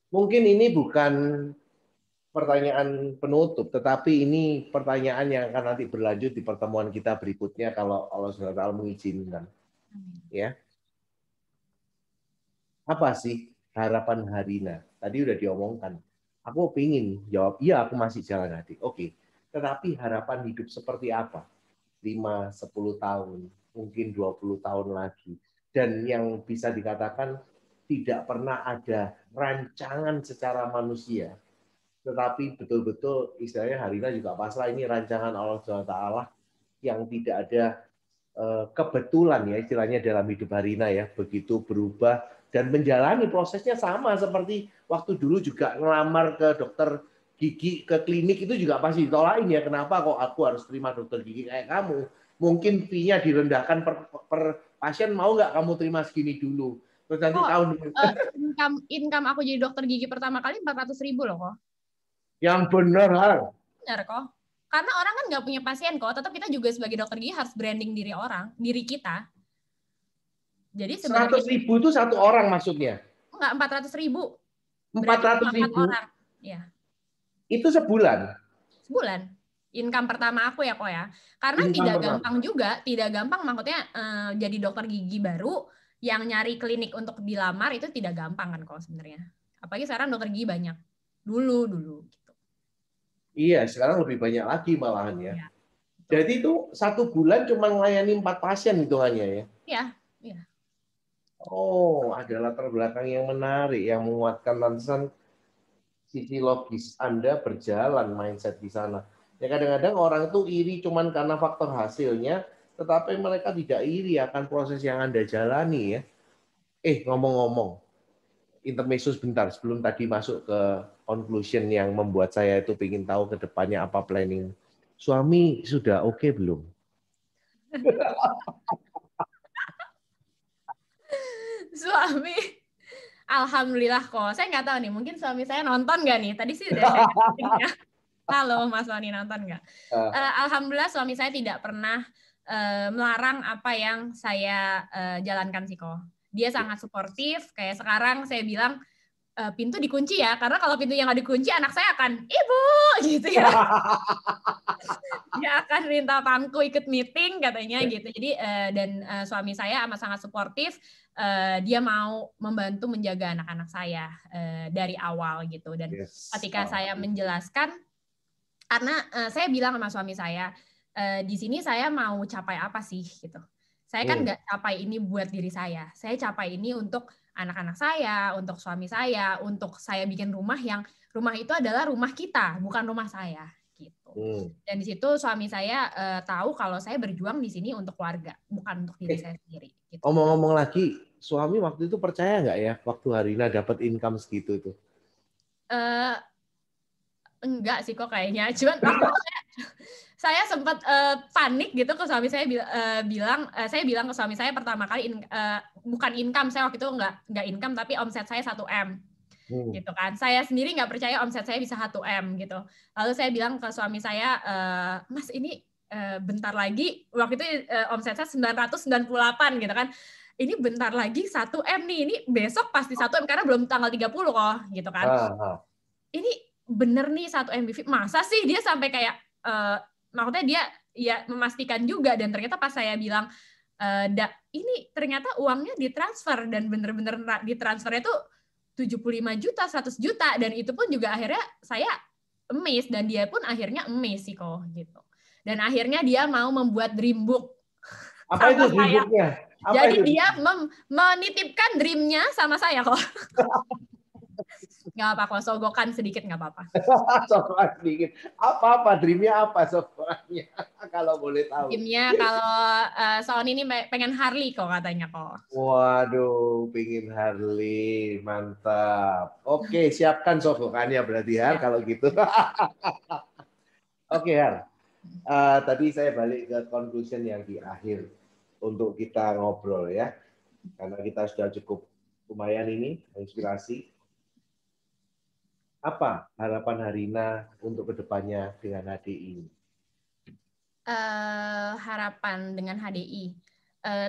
Mungkin ini bukan pertanyaan penutup, tetapi ini pertanyaan yang akan nanti berlanjut di pertemuan kita berikutnya kalau Allah SWT mengizinkan. Ya. Apa sih harapan Harina? Tadi udah diomongkan. Aku pengen jawab, iya aku masih jalan hati. Oke. Tetapi harapan hidup seperti apa? 5-10 tahun, mungkin 20 tahun lagi. Dan yang bisa dikatakan tidak pernah ada rancangan secara manusia. Tetapi betul-betul istilahnya Harina juga pasrah, ini rancangan Allah SWT yang tidak ada kebetulan ya istilahnya dalam hidup Harina ya, begitu berubah dan menjalani prosesnya sama seperti waktu dulu juga ngelamar ke dokter gigi ke klinik itu juga pasti ditolakin ya, kenapa kok aku harus terima dokter gigi kayak kamu, mungkin fee-nya direndahkan per pasien, mau nggak kamu terima segini dulu, terus nanti income aku jadi dokter gigi pertama kali 400.000 loh kok. Yang benar Har. Benar kok. Karena orang kan nggak punya pasien kok, tetap kita juga sebagai dokter gigi harus branding diri kita. Jadi sebenarnya 100.000 itu satu orang maksudnya? Enggak, 400.000. 400.000? Orang. Ya. Itu sebulan? Sebulan. Income pertama aku ya kok ya. Karena tidak gampang juga, tidak gampang maksudnya jadi dokter gigi baru yang nyari klinik untuk dilamar itu tidak gampang kan kok sebenarnya. Apalagi sekarang dokter gigi banyak. Dulu gitu. Iya, sekarang lebih banyak lagi malahan ya. Jadi itu 1 bulan cuma melayani 4 pasien hitungannya ya? Iya, iya. Oh, ada latar belakang yang menarik, yang menguatkan landasan sisi logis Anda berjalan mindset di sana. Ya kadang-kadang orang itu iri cuman karena faktor hasilnya, tetapi mereka tidak iri akan proses yang Anda jalani ya. Ngomong-ngomong, intermezzo sebentar sebelum tadi masuk ke conclusion yang membuat saya itu ingin tahu ke depannya apa planning. Suami sudah oke belum? Suami, alhamdulillah kok. Saya nggak tahu nih, mungkin suami saya nonton nggak nih? Tadi sih udah saya ya. Halo Mas Wani, nonton nggak? Alhamdulillah suami saya tidak pernah melarang apa yang saya jalankan sih kok. Dia sangat suportif. Kayak sekarang saya bilang pintu dikunci ya, karena kalau pintunya nggak dikunci anak saya akan ibu gitu ya. Dia akan minta pangku ikut meeting katanya gitu. Jadi dan suami saya amat sangat suportif. Dia mau membantu menjaga anak-anak saya dari awal gitu. Dan ketika saya menjelaskan, karena saya bilang sama suami saya, di sini saya mau capai apa sih gitu. Saya kan nggak capai ini buat diri saya capai ini untuk anak-anak saya, untuk suami saya, untuk saya bikin rumah yang rumah itu adalah rumah kita, bukan rumah saya gitu. Dan di situ suami saya tahu kalau saya berjuang di sini untuk keluarga, bukan untuk diri saya sendiri. Gitu. Ngomong-ngomong lagi, suami waktu itu percaya nggak ya waktu Harina dapat income segitu itu? Enggak sih kok kayaknya. Cuman saya sempat panik gitu ke suami saya saya bilang ke suami saya pertama kali bukan income, saya waktu itu nggak income tapi omset saya 1M. Gitu kan. Saya sendiri nggak percaya omset saya bisa 1M gitu. Lalu saya bilang ke suami saya, Mas ini bentar lagi, waktu itu omset saya 998 gitu kan. Ini bentar lagi 1M nih, ini besok pasti 1M karena belum tanggal 30 kok gitu kan. Ini bener nih 1M BV, masa sih dia sampai kayak, maksudnya dia ya memastikan juga, dan ternyata pas saya bilang, ini ternyata uangnya ditransfer, dan bener-bener ditransfernya tuh 75 juta, 100 juta, dan itu pun juga akhirnya saya amazed, dan dia pun akhirnya amazed sih kok gitu. Dan akhirnya dia mau membuat dream book. Apa itu dream book-nya? Jadi dia menitipkan dream-nya sama saya kok. Nggak apa-apa, sogokan sedikit nggak apa-apa. Sogokan sedikit. Apa dreamnya apa sogokannya? Kalau boleh tahu. Dreamnya kalau soal ini pengen Harley kok katanya kok. Waduh, pengen Harley, mantap. Oke, siapkan sogokannya berarti Har, kalau gitu. Oke Har, tadi saya balik ke conclusion yang di akhir untuk kita ngobrol ya, karena kita sudah cukup lumayan ini inspirasi. Apa harapan Harina untuk kedepannya dengan HDI? Harapan dengan HDI.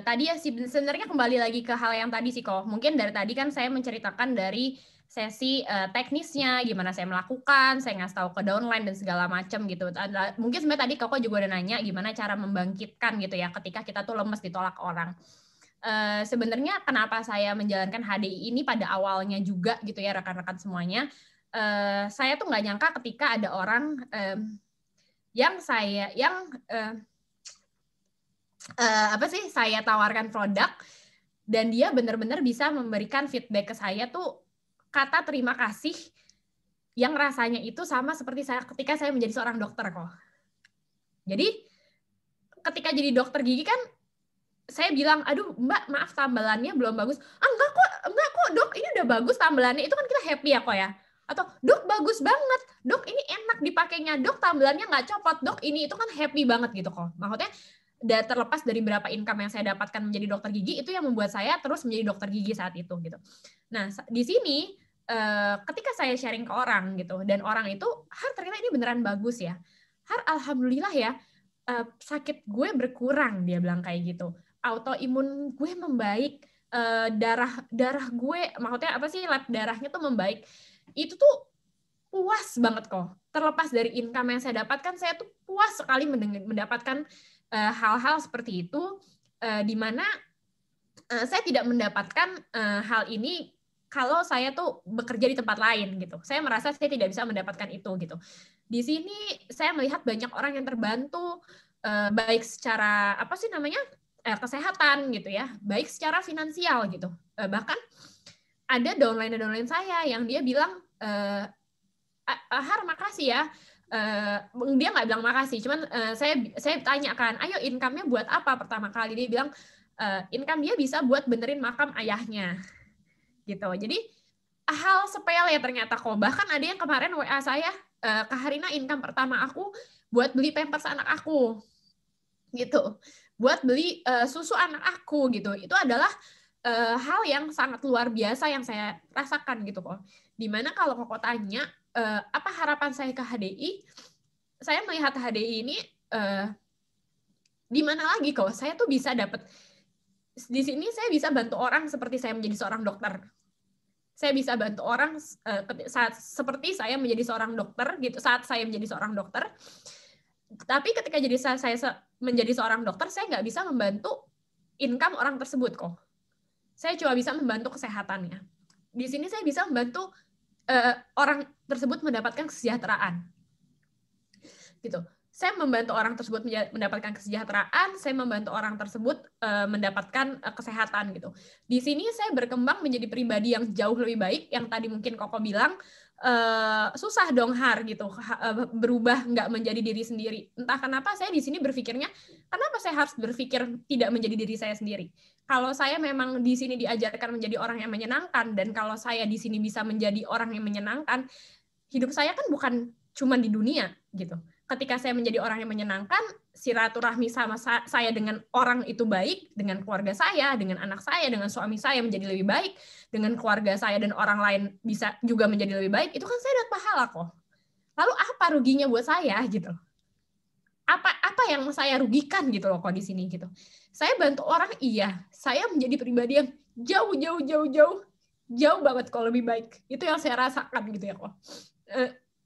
Tadi ya sih sebenarnya kembali lagi ke hal yang tadi sih kok. Mungkin dari tadi kan saya menceritakan dari sesi teknisnya, gimana saya melakukan, saya ngasih tahu ke downline dan segala macam gitu. Mungkin sebenarnya tadi Koko juga udah nanya gimana cara membangkitkan gitu ya ketika kita tuh lemes ditolak orang. Sebenarnya kenapa saya menjalankan HDI ini pada awalnya juga gitu ya rekan-rekan semuanya. Saya tuh nggak nyangka ketika ada orang saya tawarkan produk dan dia benar-benar bisa memberikan feedback ke saya tuh kata terima kasih yang rasanya itu sama seperti saya ketika saya menjadi seorang dokter kok. Jadi ketika jadi dokter gigi kan saya bilang, aduh Mbak maaf tambalannya belum bagus. Enggak kok dok, ini udah bagus tambalannya, itu kan kita happy ya kok ya. Atau dok bagus banget, dok ini enak dipakainya, dok tambelannya nggak copot, dok ini itu kan happy banget gitu kok. Maksudnya terlepas dari berapa income yang saya dapatkan menjadi dokter gigi, itu yang membuat saya terus menjadi dokter gigi saat itu gitu. Nah di sini ketika saya sharing ke orang gitu, dan orang itu, Har ternyata ini beneran bagus ya, Har alhamdulillah ya, sakit gue berkurang, dia bilang kayak gitu, autoimun gue membaik, darah gue, maksudnya apa sih, lab darahnya tuh membaik. Itu tuh puas banget kok. Terlepas dari income yang saya dapatkan, saya tuh puas sekali mendapatkan hal-hal seperti itu, di mana saya tidak mendapatkan hal ini kalau saya tuh bekerja di tempat lain gitu. Saya merasa saya tidak bisa mendapatkan itu gitu. Di sini saya melihat banyak orang yang terbantu, baik secara apa sih namanya kesehatan gitu ya, baik secara finansial gitu. Bahkan ada downline saya yang dia bilang, Har makasih ya. Dia nggak bilang makasih, cuman saya tanyakan, ayo income-nya buat apa pertama kali? Dia bilang income dia bisa buat benerin makam ayahnya, gitu. Jadi hal sepele ternyata kok. Bahkan ada yang kemarin WA saya, Kak Harina, income pertama aku buat beli pampers anak aku, gitu. Buat beli susu anak aku, gitu. Itu adalah hal yang sangat luar biasa yang saya rasakan gitu kok. Dimana kalau Koko tanya apa harapan saya ke HDI, saya melihat HDI ini di mana lagi kok? Saya tuh bisa dapat di sini, saya bisa bantu orang seperti saya menjadi seorang dokter. Saya bisa bantu orang seperti saya menjadi seorang dokter gitu, saat saya menjadi seorang dokter. Tapi ketika jadi saya menjadi seorang dokter, saya nggak bisa membantu income orang tersebut kok. Saya cuma bisa membantu kesehatannya. Di sini saya bisa membantu orang tersebut mendapatkan kesejahteraan. Gitu. Saya membantu orang tersebut mendapatkan kesejahteraan, saya membantu orang tersebut mendapatkan kesehatan gitu. Di sini saya berkembang menjadi pribadi yang jauh lebih baik, yang tadi mungkin Koko bilang, susah dong Har gitu, berubah nggak menjadi diri sendiri. Entah kenapa saya di sini berpikirnya, kenapa saya harus berpikir tidak menjadi diri saya sendiri? Kalau saya memang di sini diajarkan menjadi orang yang menyenangkan, dan kalau saya di sini bisa menjadi orang yang menyenangkan, hidup saya kan bukan cuma di dunia gitu. Ketika saya menjadi orang yang menyenangkan, silaturahmi sama saya dengan orang itu baik, dengan keluarga saya, dengan anak saya, dengan suami saya menjadi lebih baik, dengan keluarga saya dan orang lain bisa juga menjadi lebih baik, itu kan saya dapat pahala kok. Lalu apa ruginya buat saya gitu? Apa yang saya rugikan gitu loh kok di sini gitu. Saya bantu orang, iya. Saya menjadi pribadi yang jauh banget kok lebih baik. Itu yang saya rasakan gitu ya kok.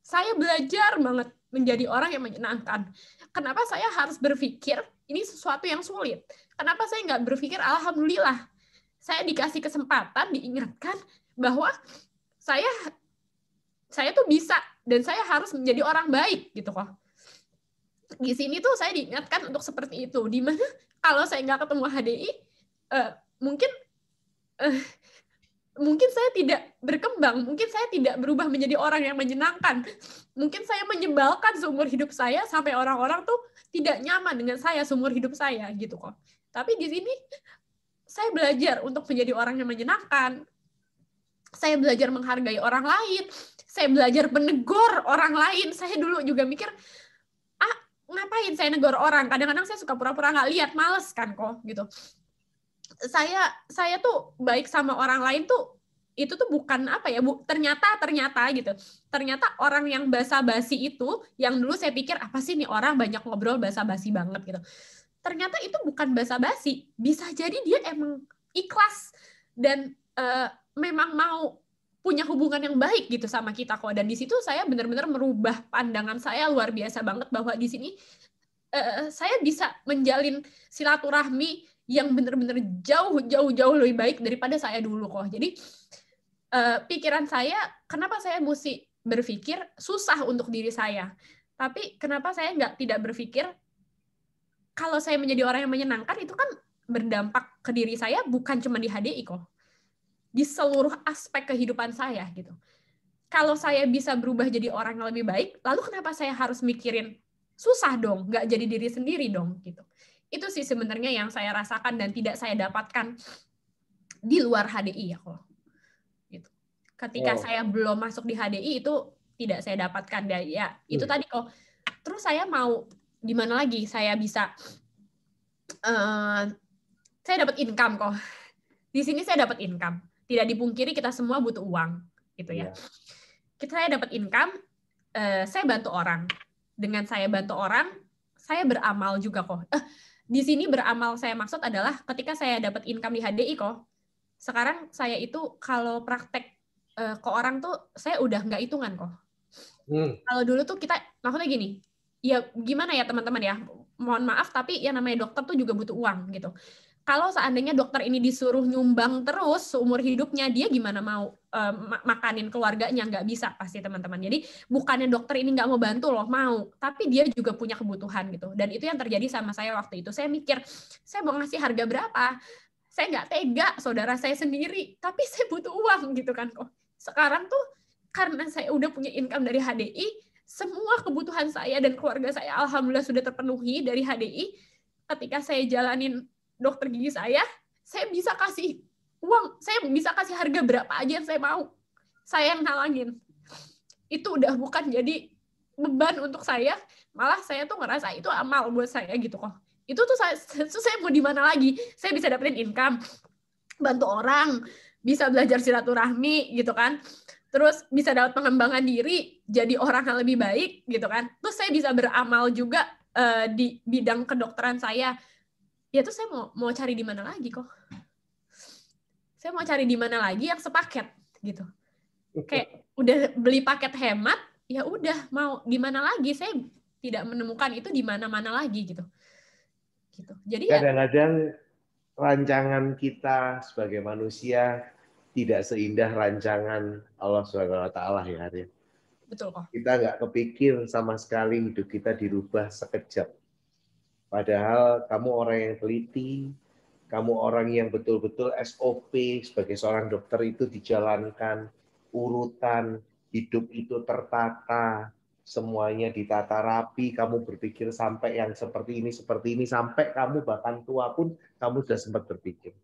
Saya belajar banget menjadi orang yang menyenangkan. Kenapa saya harus berpikir ini sesuatu yang sulit? Kenapa saya nggak berpikir alhamdulillah, saya dikasih kesempatan, diingatkan bahwa saya tuh bisa dan saya harus menjadi orang baik gitu kok. Di sini tuh saya diingatkan untuk seperti itu. Dimana kalau saya nggak ketemu HDI, mungkin saya tidak berkembang, mungkin saya tidak berubah menjadi orang yang menyenangkan, mungkin saya menyebalkan seumur hidup saya sampai orang-orang tuh tidak nyaman dengan saya seumur hidup saya gitu kok. Tapi di sini saya belajar untuk menjadi orang yang menyenangkan. Saya belajar menghargai orang lain, saya belajar menegur orang lain. Saya dulu juga mikir, ngapain saya negor orang? Kadang-kadang saya suka pura-pura nggak lihat, males kan kok gitu. Saya tuh baik sama orang lain tuh itu tuh bukan apa ya Bu, ternyata gitu. Ternyata orang yang basa-basi itu yang dulu saya pikir apa sih nih orang banyak ngobrol basa-basi banget gitu. Ternyata itu bukan basa-basi. Bisa jadi dia emang ikhlas dan memang mau punya hubungan yang baik gitu sama kita kok. Dan di situ saya benar-benar merubah pandangan saya luar biasa banget bahwa di sini saya bisa menjalin silaturahmi yang benar-benar jauh lebih baik daripada saya dulu kok. Jadi pikiran saya, kenapa saya mesti berpikir susah untuk diri saya? Tapi kenapa saya tidak berpikir kalau saya menjadi orang yang menyenangkan itu kan berdampak ke diri saya bukan cuma di HDI kok. Di seluruh aspek kehidupan saya gitu. Kalau saya bisa berubah jadi orang yang lebih baik, lalu kenapa saya harus mikirin susah dong, nggak jadi diri sendiri dong gitu. Itu sih sebenarnya yang saya rasakan dan tidak saya dapatkan di luar HDI ya kok. Gitu. Ketika saya belum masuk di HDI itu tidak saya dapatkan ya itu tadi kok. Terus saya mau di mana lagi saya bisa saya dapat income kok. Di sini saya dapat income. Tidak dipungkiri kita semua butuh uang gitu ya. Saya dapat income, saya bantu orang. Dengan saya bantu orang, saya beramal juga kok. Di sini beramal saya maksud adalah ketika saya dapat income di HDI kok, sekarang saya itu kalau praktek ke orang tuh saya udah nggak hitungan kok. Kalau dulu tuh kita, maksudnya gini, ya gimana ya teman-teman ya, mohon maaf tapi yang namanya dokter tuh juga butuh uang gitu. Kalau seandainya dokter ini disuruh nyumbang terus seumur hidupnya, dia gimana mau makanin keluarganya, nggak bisa pasti teman-teman. Jadi bukannya dokter ini nggak mau bantu loh, mau, tapi dia juga punya kebutuhan gitu. Dan itu yang terjadi sama saya waktu itu. Saya mikir, saya mau ngasih harga berapa? Saya nggak tega, saudara saya sendiri, tapi saya butuh uang gitu kan kok. Sekarang tuh karena saya udah punya income dari HDI, semua kebutuhan saya dan keluarga saya alhamdulillah sudah terpenuhi dari HDI. Ketika saya jalanin dokter gigi saya bisa kasih uang, saya bisa kasih harga berapa aja yang saya mau. Saya yang nalangin. Itu udah bukan jadi beban untuk saya, malah saya tuh ngerasa itu amal buat saya gitu kok. Itu tuh saya mau di mana lagi? Saya bisa dapetin income, bantu orang, bisa belajar silaturahmi gitu kan. Terus bisa dapat pengembangan diri, jadi orang yang lebih baik gitu kan. Terus saya bisa beramal juga di bidang kedokteran saya. Ya tuh saya mau cari di mana lagi kok. Saya mau cari di mana lagi yang sepaket gitu. Kayak udah beli paket hemat, ya udah mau di mana lagi? Saya tidak menemukan itu di mana-mana lagi gitu. Jadi kadang-kadang rancangan kita sebagai manusia tidak seindah rancangan Allah SWT ya Arya. Betul kok. Kita nggak kepikir sama sekali hidup kita dirubah sekejap. Padahal kamu orang yang teliti, kamu orang yang betul-betul SOP sebagai seorang dokter itu dijalankan, urutan hidup itu tertata, semuanya ditata rapi, kamu berpikir sampai yang seperti ini, sampai kamu bahkan tua pun kamu sudah sempat berpikir.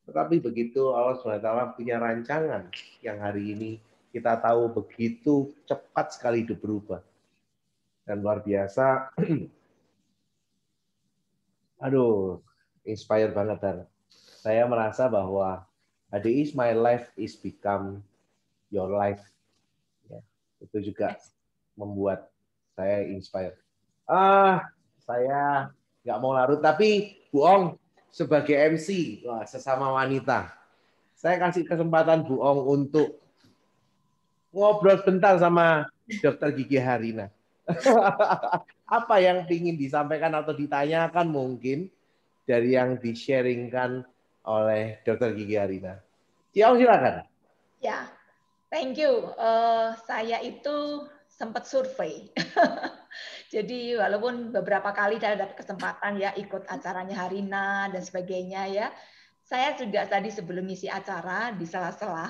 Tetapi begitu Allah SWT punya rancangan yang hari ini kita tahu begitu cepat sekali hidup berubah. Dan luar biasa, aduh, inspire banget. Dan saya merasa bahwa HDI is my life is become your life. Ya, itu juga membuat saya inspire. Saya nggak mau larut, tapi Bu Ong sebagai MC, wah, sesama wanita, saya kasih kesempatan Bu Ong untuk ngobrol sebentar sama Dokter Gigi Harina. Apa yang ingin disampaikan atau ditanyakan mungkin dari yang di-sharingkan oleh Dokter Gigi Harina. Ciao, silakan. Ya, thank you. Saya itu sempat survei. Jadi walaupun beberapa kali saya dapat kesempatan ya ikut acaranya Harina dan sebagainya ya, saya juga tadi sebelum ngisi acara di sela-sela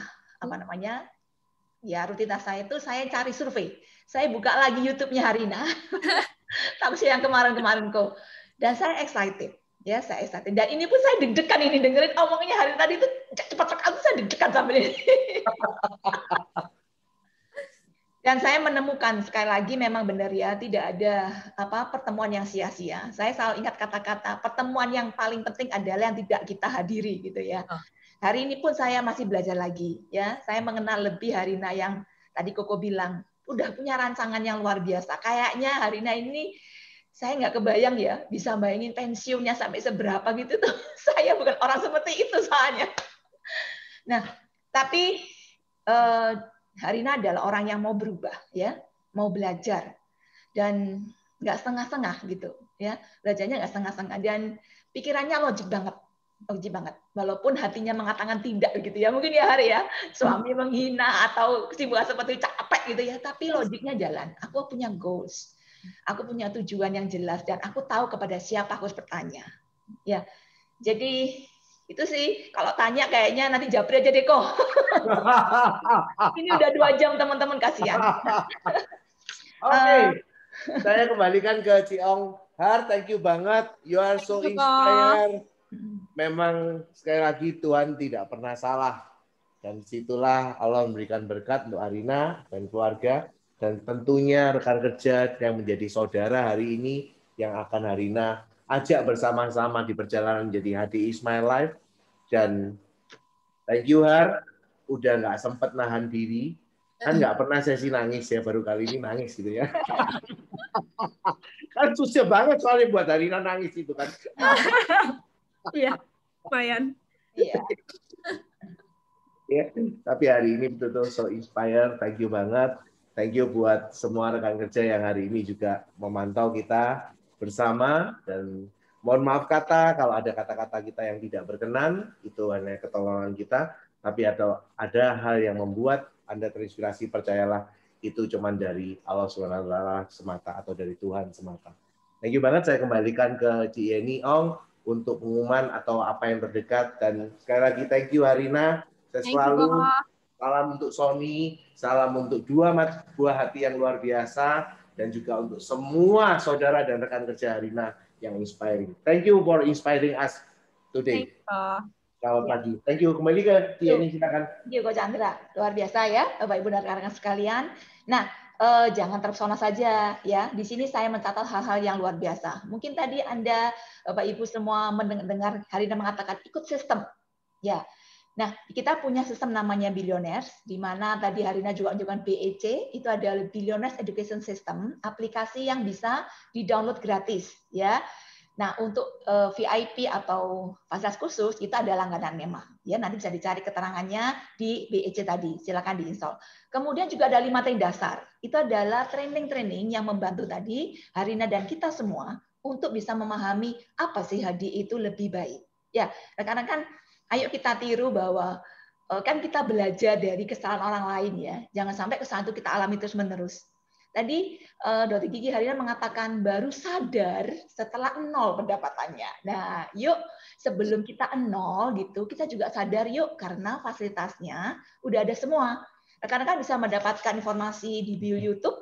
rutinitas saya itu saya cari survei. Saya buka lagi YouTube-nya Harina. Tapi yang kemarin-kemarin kok. Dan saya excited. Ya, saya excited. Dan ini pun saya deg-degan ini dengerin omongnya Harina tadi itu cepat sekali saya deg-degan sampai ini. Dan saya menemukan sekali lagi memang benar ya tidak ada pertemuan yang sia-sia. Saya selalu ingat kata-kata pertemuan yang paling penting adalah yang tidak kita hadiri gitu ya. Hari ini pun saya masih belajar lagi ya. Saya mengenal lebih Harina yang tadi Koko bilang udah punya rancangan yang luar biasa. Kayaknya Harina ini saya nggak kebayang ya bisa bayangin pensiunnya sampai seberapa gitu tuh. Saya bukan orang seperti itu soalnya. Nah, tapi Harina adalah orang yang mau berubah, ya, mau belajar dan nggak setengah-setengah gitu, ya, belajarnya nggak setengah-setengah dan pikirannya logik banget, walaupun hatinya mengatakan tidak gitu ya, mungkin ya Hari ya, suami menghina atau kesibukan seperti capek gitu ya, tapi logiknya jalan. Aku punya goals, aku punya tujuan yang jelas dan aku tahu kepada siapa aku harus bertanya, ya, jadi itu sih, kalau tanya kayaknya nanti Japri aja deh kok. Ini udah 2 jam teman-teman, kasihan. Oke, saya kembalikan ke Ciong. Har, thank you banget. You are so inspired. Memang sekali lagi Tuhan tidak pernah salah. Dan disitulah Allah memberikan berkat untuk Harina dan keluarga. Dan tentunya rekan kerja yang menjadi saudara hari ini yang akan Harina ajak bersama-sama di perjalanan menjadi HDI is my life. Dan thank you Har, udah nggak sempat nahan diri, kan nggak pernah sesi nangis ya, baru kali ini nangis gitu ya. Kan susah banget soalnya buat Harina nangis itu kan. Iya, lumayan. Iya. Ya, tapi hari ini betul-betul so inspired, thank you banget. Thank you buat semua rekan kerja yang hari ini juga memantau kita bersama dan mohon maaf kalau ada kata-kata kita yang tidak berkenan, itu hanya ketolongan kita. tapi ada hal yang membuat Anda terinspirasi, percayalah itu cuma dari Allah SWT semata atau dari Tuhan semata. Thank you banget, saya kembalikan ke Ci Yeni Ong untuk pengumuman atau apa yang terdekat. Dan sekali lagi thank you Harina, saya selalu salam untuk Sony, salam untuk dua buah hati yang luar biasa, dan juga untuk semua saudara dan rekan kerja Harina yang inspiring. Thank you for inspiring us today. Selamat pagi. Thank you. Kembali ke Ci Yeni, silakan. Thank you, Coach Chandra. Luar biasa ya, Bapak Ibu dan rekan-rekan sekalian. Nah, jangan terpesona saja ya. Di sini saya mencatat hal-hal yang luar biasa. Mungkin tadi Anda, Bapak Ibu semua mendengar Harina mengatakan ikut sistem. Ya. Nah, kita punya sistem namanya Billionaires, di mana tadi Harina juga menunjukkan BEC, itu adalah Billionaires Education System, aplikasi yang bisa di-download gratis ya. Nah, untuk VIP atau fasilitas khusus itu ada langganan memang. Ya, nanti bisa dicari keterangannya di BEC tadi. Silakan diinstal. Kemudian juga ada 5 training dasar. Itu adalah training-training yang membantu tadi Harina dan kita semua untuk bisa memahami apa sih HDI itu lebih baik. Ya, rekan-rekan, ayo kita tiru bahwa kan kita belajar dari kesalahan orang lain ya. Jangan sampai kesalahan itu kita alami terus-menerus. Tadi Dr. Gigi Harina mengatakan baru sadar setelah 0 pendapatannya. Nah, yuk sebelum kita 0 gitu, kita juga sadar yuk karena fasilitasnya udah ada semua. Rekan-rekan bisa mendapatkan informasi di bio YouTube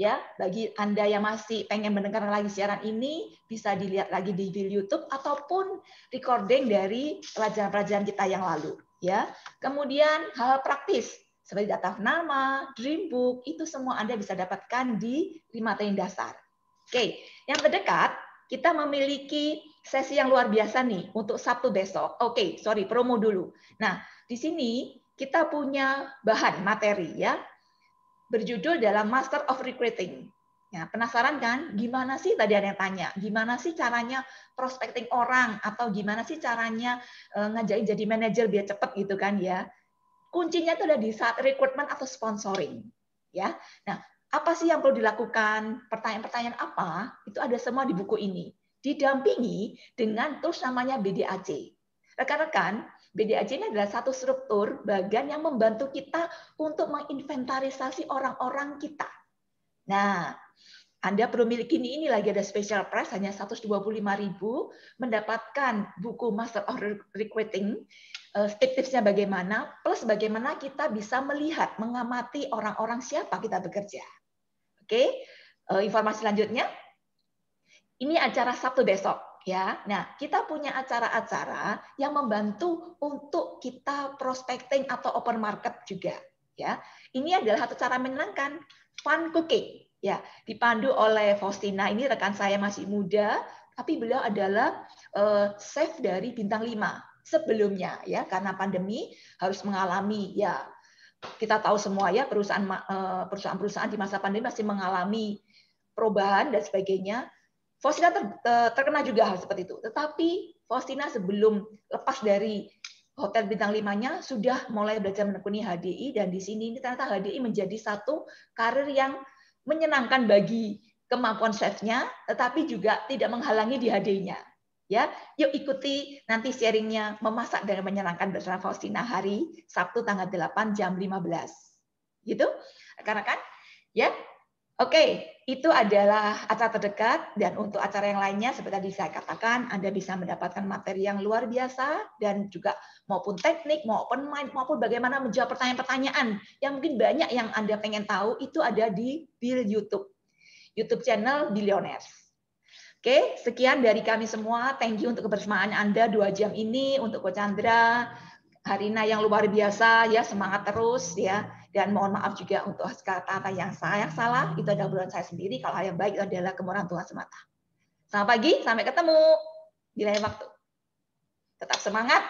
ya. Bagi Anda yang masih pengen mendengar lagi siaran ini, bisa dilihat lagi di bio YouTube ataupun recording dari pelajaran-pelajaran kita yang lalu ya. Kemudian hal praktis seperti data nama, Dreambook, itu semua Anda bisa dapatkan di 5 training dasar. Oke, yang terdekat, kita memiliki sesi yang luar biasa nih untuk Sabtu besok. Oke, sorry, promo dulu. Nah, di sini kita punya bahan materi ya, berjudul dalam Master of Recruiting. Ya, penasaran kan? Gimana sih tadi ada yang tanya? Gimana sih caranya prospecting orang atau gimana sih caranya ngajakin jadi manajer biar cepet gitu kan ya? Kuncinya itu ada di saat rekrutmen atau sponsoring, ya. Nah, apa sih yang perlu dilakukan? Pertanyaan-pertanyaan apa? Itu ada semua di buku ini. Didampingi dengan tools namanya BDAC. Rekan-rekan, BDAC ini adalah satu struktur bagian yang membantu kita untuk menginventarisasi orang-orang kita. Nah, Anda perlu miliki ini lagi ada special price hanya 125.000 mendapatkan buku Master of Recruiting. Tipsnya bagaimana, plus bagaimana kita bisa melihat, mengamati orang-orang siapa kita bekerja. Oke, informasi selanjutnya, ini acara Sabtu besok ya. Nah, kita punya acara-acara yang membantu untuk kita prospecting atau open market juga ya. Ini adalah satu cara menyenangkan, fun cooking ya, dipandu oleh Faustina. Ini rekan saya masih muda, tapi beliau adalah chef dari bintang 5. Sebelumnya ya, karena pandemi harus mengalami ya, kita tahu semua ya, perusahaan-perusahaan di masa pandemi masih mengalami perubahan dan sebagainya. Faustina terkena juga hal seperti itu. Tetapi Faustina sebelum lepas dari hotel bintang 5-nya sudah mulai belajar menekuni HDI, dan di sini ternyata HDI menjadi satu karir yang menyenangkan bagi kemampuan chefnya, tetapi juga tidak menghalangi di HDI-nya. Ya, yuk ikuti nanti sharingnya memasak dengan menyenangkan bersama Faustina hari Sabtu tanggal 8 jam 15. Gitu, rekan-rekan? Ya, oke, itu adalah acara terdekat, dan untuk acara yang lainnya seperti tadi saya katakan, Anda bisa mendapatkan materi yang luar biasa dan juga maupun teknik, maupun mind, maupun bagaimana menjawab pertanyaan-pertanyaan yang mungkin banyak yang Anda pengen tahu, itu ada di YouTube channel Billionaires. Oke, sekian dari kami semua. Thank you untuk kebersamaan Anda 2 jam ini, untuk Coach Chandra, Harina yang luar biasa ya, semangat terus ya. Dan mohon maaf juga untuk kata-kata yang saya salah, itu adalah bulan saya sendiri. Kalau yang baik itu adalah kemurahan Tuhan semata. Selamat pagi, sampai ketemu di lain waktu. Tetap semangat.